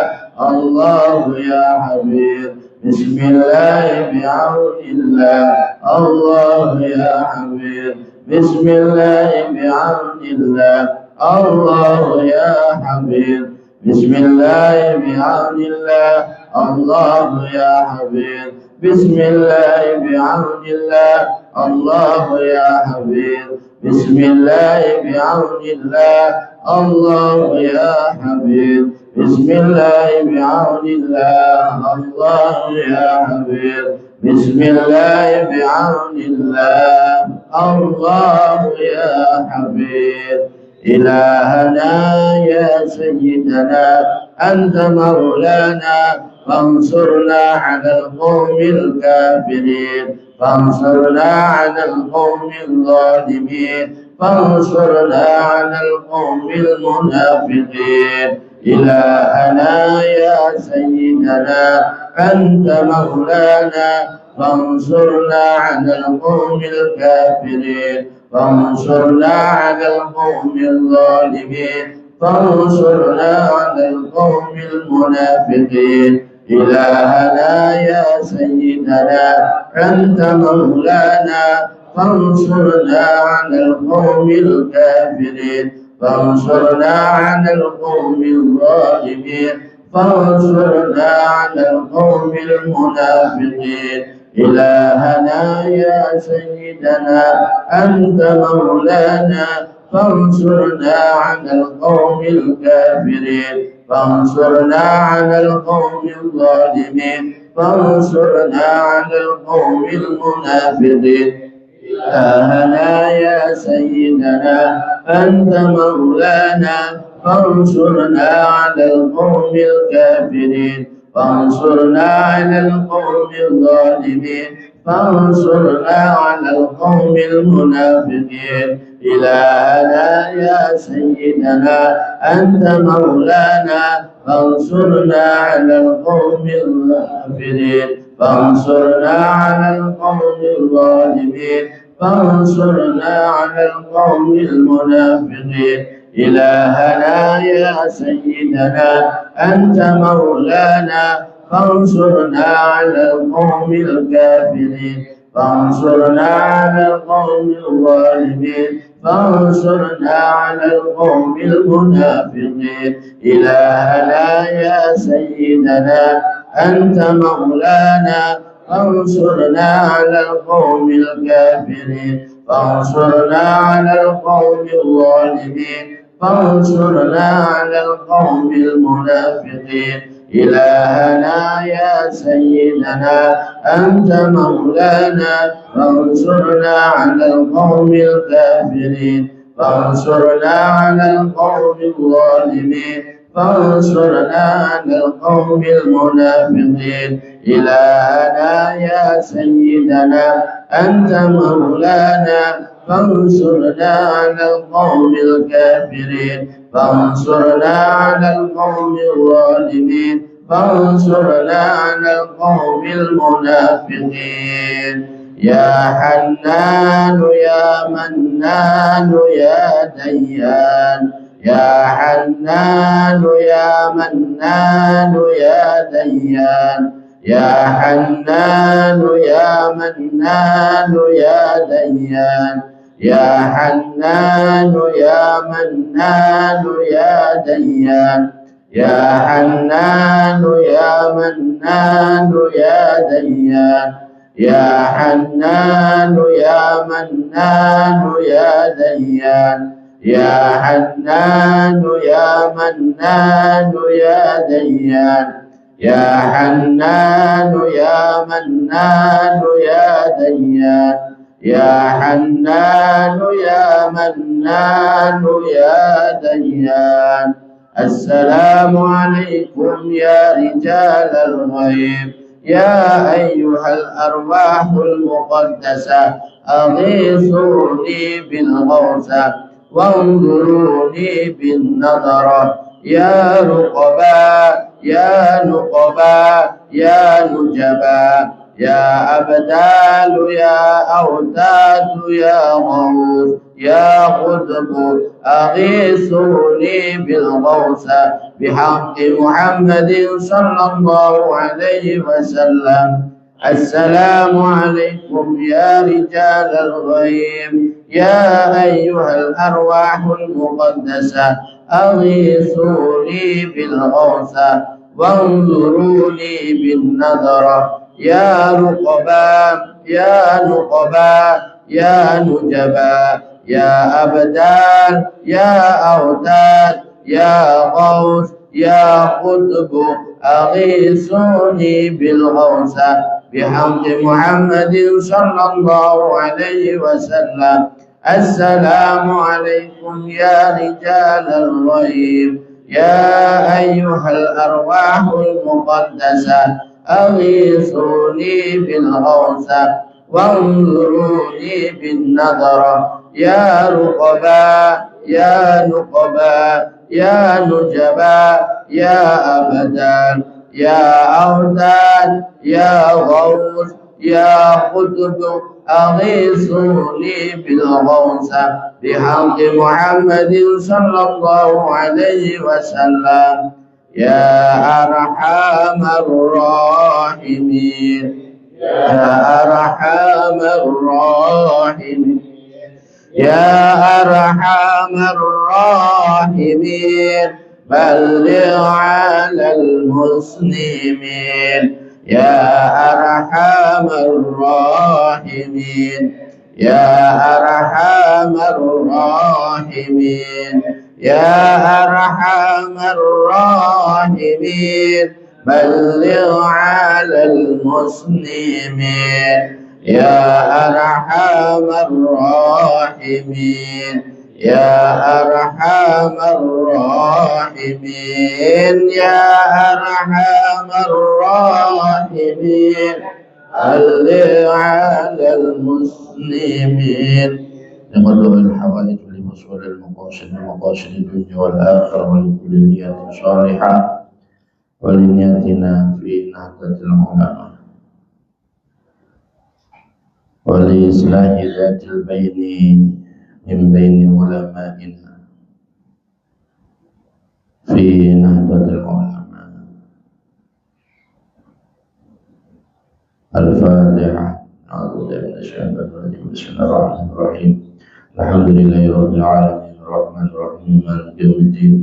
الله يا حبيب بسم الله بعون الله الله يا حبيب بسم الله بعون الله الله يا حبيب بسم الله بعون الله الله يا حفيظ بسم الله بعون الله الله يا حفيظ بسم الله بعون الله الله يا حفيظ بسم الله بعون الله الله يا حفيظ بسم الله بعون الله الله يا حفيظ إلهنا يا سيدنا أنت مولانا فانصرنا على القوم الكافرين فانصرنا على القوم الظالمين فانصرنا على القوم المنافقين إلهنا يا سيدنا أنت مولانا فانصرنا على القوم الكافرين فانصرنا على القوم الظالمين فانصرنا على القوم المنافقين إلهنا يا سيدنا أنت مولانا فانصرنا على القوم الكافرين فانصرنا على القوم الظالمين فانصرنا على القوم المنافقين إلهنا يا سيدنا أنت مولانا فانصرنا على القوم الكافرين فانصرنا على القوم الظالمين فانصرنا على القوم المنافقين إلهنا يا سيدنا أنت مولانا فانصرنا على القوم الكافرين فانصرنا على القوم الظالمين فانصرنا على القوم المنافقين إلهنا يا سيدنا أنت مولانا فانصرنا على القوم الكافرين فانصرنا على القوم الظالمين فانصرنا على القوم المنافقين إلهنا يا سيدنا أنت مولانا فانصرنا على القوم الكافرين فانصرنا على القوم الظالمين فانصرنا على القوم المنافقين إلهنا يا سيدنا أنت مولانا فانصرنا على القوم الكافرين فانصرنا على القوم الظالمين فانصرنا على القوم المنافقين إلهنا يا سيدنا أنت مولانا فانصرنا على القوم الكافرين فانصرنا على القوم الظالمين فانصرنا على القوم المنافقين إلهنا يا سيدنا أنت مولانا فانصرنا على القوم الكافرين فانصرنا على القوم الظالمين فانصرنا على القوم المنافقين يا حنان يا منان يا ديان يا حنان يا منان يا ديان يا حنان يا منان يا ديان يا حنان يا منان يا ديان يا حنان يا منان يا ديان يا حنان يا منان يا ديان يا حنان يا منان يا ديان يا حنان يا منان يا ديان يا حنان يا منان يا ديان السلام عليكم يا رجال الغيب يا أيها الأرواح المقدسة أغيثوني بالغوثة وانظروني بالنظرة يا رقبا يا نقبا يا نجبا يا أبدال يا أوتاد يا غوث يا قطب أغيثوني بالغوثة بحق محمد صلى الله عليه وسلم. السلام عليكم يا رجال الغيب يا أيها الأرواح المقدسة أغيثوني بالغوث وانظروا لي بالنظر يا رقبا يا نقبا يا نجبا يا أبدال يا أوتاد يا غوث يا قطب أغيثوني بالغوث بحمد محمد صلى الله عليه وسلم. السلام عليكم يا رجال الغيب يا أيها الأرواح المقدسة أغيثوني بالغوث وانظروني بالنظر يا رقبا يا نقبا يا نجبا يا أبدا يا أودان يا غوث يا قطب أغيثوني بالغوث بحق محمد صلى الله عليه وسلم. يا أرحم الراحمين يا أرحم الراحمين يا أرحم الراحمين بلغ على المسلمين يا أرحم الراحمين يا أرحم الراحمين يا أرحم الراحمين بلغ على المسلمين يا أرحم الراحمين يا أرحم الراحمين يا أرحم الراحمين بلغ على المسلمين لقضاء الحوائج ولوصول المقاصد مقاصد الدنيا والآخرة ولكل نية صالحة ولنيتنا في نهضة العلماء ولإصلاح ذات البين من بين علمائنا في نهضة العلماء. الفاتحة. أعوذ بالله من الشيطان الرجيم. بسم الله الرحمن الرحيم. الحمد لله رب العالمين الرحمن الرحيم مالك يوم الدين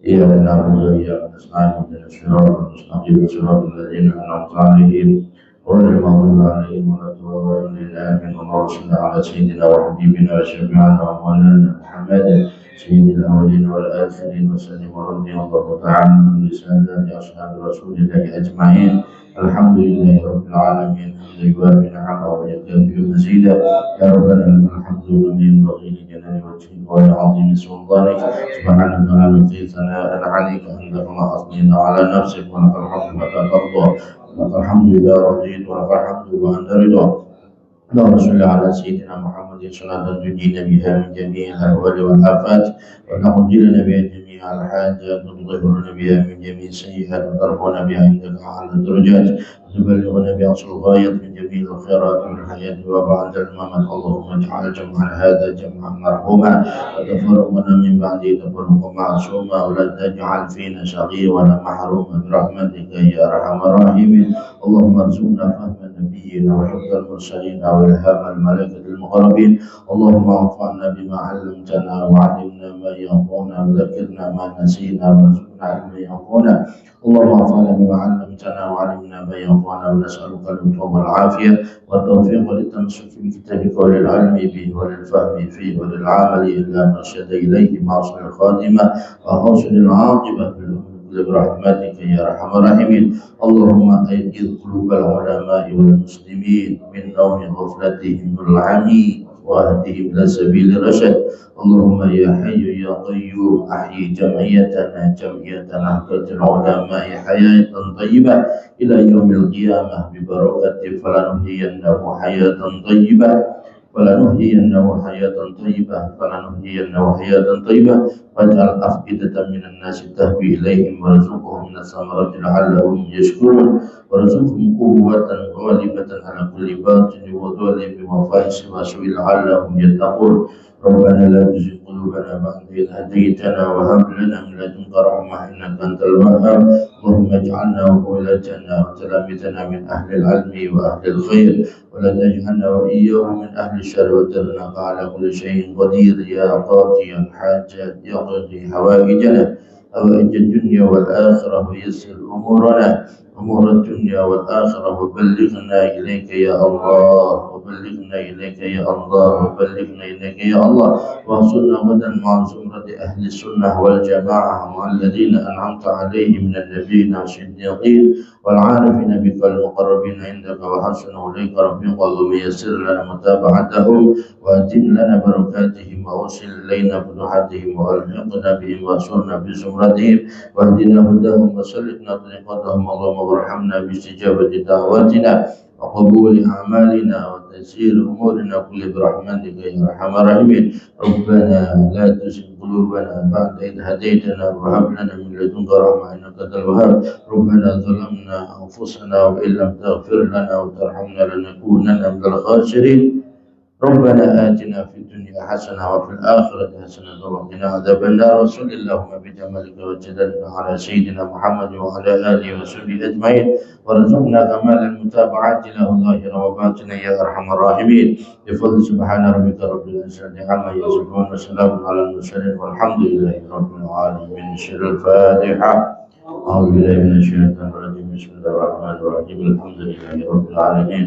إياك نعبد وإياك نستعين اهدنا الصراط المستقيم صراط الذين أنعمت عليهم غير المغضوب عليهم ولا الضالين آمين. اللهم صل على سيدنا وحبيبنا وشفيعنا ومولانا محمد سيد الأولين والآخرين وسلم ورضي الله تعالى عن سادات أصحاب رسول الله أجمعين. الحمد لله رب العالمين حمدا يوافي نعمه ويكافئ مزيدا. يا ربنا لك الحمد كما ينبغي لجلال وجهك ولعظيم سلطانك. سبحانك لا نحصي ثناء عليك أنت كما أثنيت على نفسك ولك الحمد متى ترضى لك الحمد إذا رضيت ولك الحمد وأنت رضا. اللهم صل على سيدنا محمد صلاة تنجينا بها من جميع الأهوال والآفات وتقضي لنا بها جميع الحاجات وتطهرنا بها من جميع السيئات وترفعنا بها عندك أعلى الدرجات وتبلغنا بأقصى الغاية من جميع الخيرات في الحياة وبعد الممات. اللهم اجعل جمعنا هذا جمعا مرحوما وتفرقنا من بعده تفرقا معصوما ولا تجعل فينا شقيا ولا محروما برحمتك يا أرحم الراحمين. اللهم ارزقنا فهم نبينا وحفظ المرسلين وإلهام الملائكة المقربين. اللهم انفعنا بما علمتنا وعلمنا ما ينفعنا وذكرنا ما نسينا وارزقنا علما ينفعنا. اللهم انفعنا بما علمتنا وعلمنا ما ينفعنا ونسألك اللطف والعافية والتوفيق للتمسك بكتابك وللعلم به وللفهم فيه وللعمل إلا ما ارشد إليه مع حسن الخاتمة وحسن العاقبة برحمتك يا أرحم الراحمين. اللهم أيقظ قلوب العلماء والمسلمين من نوم غفلتهم العمي واهدهم إلى سبيل الرشد. اللهم يا حي يا قيوم أحيي جمعيتنا جمعية نهضة العلماء حياة طيبة إلى يوم القيامة ببركة فلنحيينه حياة طيبة فلنحيينه حياة طيبة واجعل أفئدة من الناس تهوي إليهم وارزقهم من الثمرات لعلهم يشكرون وارزقهم قوة غالبة على كل باطل وظلم وفاحش وسوء لعلهم يتقون ربنا لا تزغ قلوبنا بعد إذ هديتنا وهب لنا من لدنك رحمة إنك أنت الوهاب اللهم اجعلنا وولاتنا وتلامذنا من أهل العلم وأهل الخير ولا تجعلنا وإياهم من أهل الشر وترناك على كل شيء قدير يا قاضي الحاجات يقضي حوائجنا حوائج الدنيا والآخرة ويسر أمور الدنيا والآخرة وبلغنا إليك يا الله وبلغنا إليك يا الله وبلغنا إليك يا الله واحشرنا غدا مع زمرة أهل السنة والجماعة مع الذين أنعمت عليهم من النبيين والصديقين والعارفين بك المقربين عندك وحسن إليك رفيقا ويسر لنا متابعتهم وأتم لنا بركاتهم وأوصل إلينا فتوحاتهم وألحقنا بهم وأسرنا بزمرتهم واهدنا هداهم وسلكنا طريقتهم اللهم وارحمنا باستجابة دعواتنا وقبول أعمالنا وتيسير أمورنا كل برحمتك يا أرحم الراحمين ربنا لا تزغ قلوبنا بعد إذ هديتنا وهب لنا من لدنك رحمة إنك أنت الوهاب ربنا ظلمنا أنفسنا وإن لم تغفر لنا وترحمنا لنكونن من الخاسرين ربنا آتنا في الدنيا حسنة وفي الآخرة حسنة وقنا عذاب النار وصل اللهم بجمالك وجلالك على سيدنا محمد وعلى آله وصحبه أجمعين وارزقنا كمال المتابعات له ظاهرا وباطنا يا أرحم الراحمين بفضل سبحان ربك رب العزة عما يصفون وسلام على المرسلين والحمد لله رب العالمين سر الفاتحة أعوذ بالله من الشيطان الرجيم بسم الله الرحمن الرحيم الحمد لله رب العالمين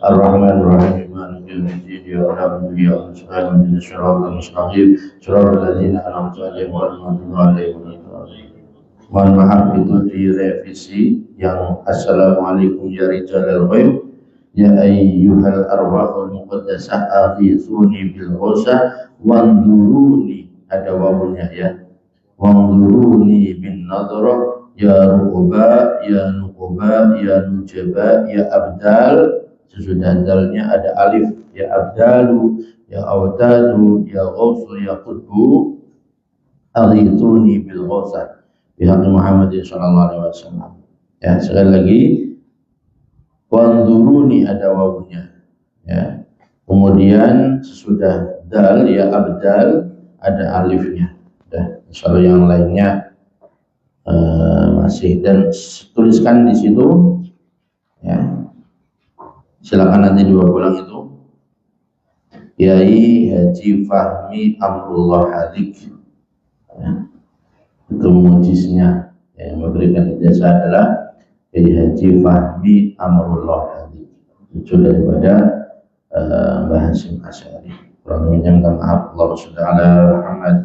الرحمن الرحيم مالك يوم الدين إياك نعبد وإياك نستعين اهدنا الصراط المستقيم صراط الذين أنعمت عليهم غير المغضوب عليهم ولا الضالين. Mohon maaf itu direvisi yang assalamualaikum ya rijalal ghaib ya ayyuhal arwahul muqaddasah aghithuni bil ghusah wanzuruni ada wawunya ya wanzuruni bin nadrah ya ruqba ya nuqba ya nujaba ya abdal. Sesudah dalnya ada alif ya abdalu ya awtadu ya ghausu ya qutbu aghithuni bil ghausa pihak Muhammad sallallahu alaihi wasallam. Ya, sekali lagi wanzuruni ada wawunya ya. Kemudian sesudah dal ya abdal ada alifnya. Dan insyaallah yang lainnya masih dan tuliskan di situ ya. Silakan nanti dibawa pulang itu. Kiai Haji Fahmi Amrullah Halik ya. Itu mujiznya yang memberikan ijazah adalah Kiai Haji Fahmi Amrullah Halik, cucu daripada Mbah Hasyim Asy'ari. Kurang lebihnya minta maaf. Allahumma sholli ala Muhammad.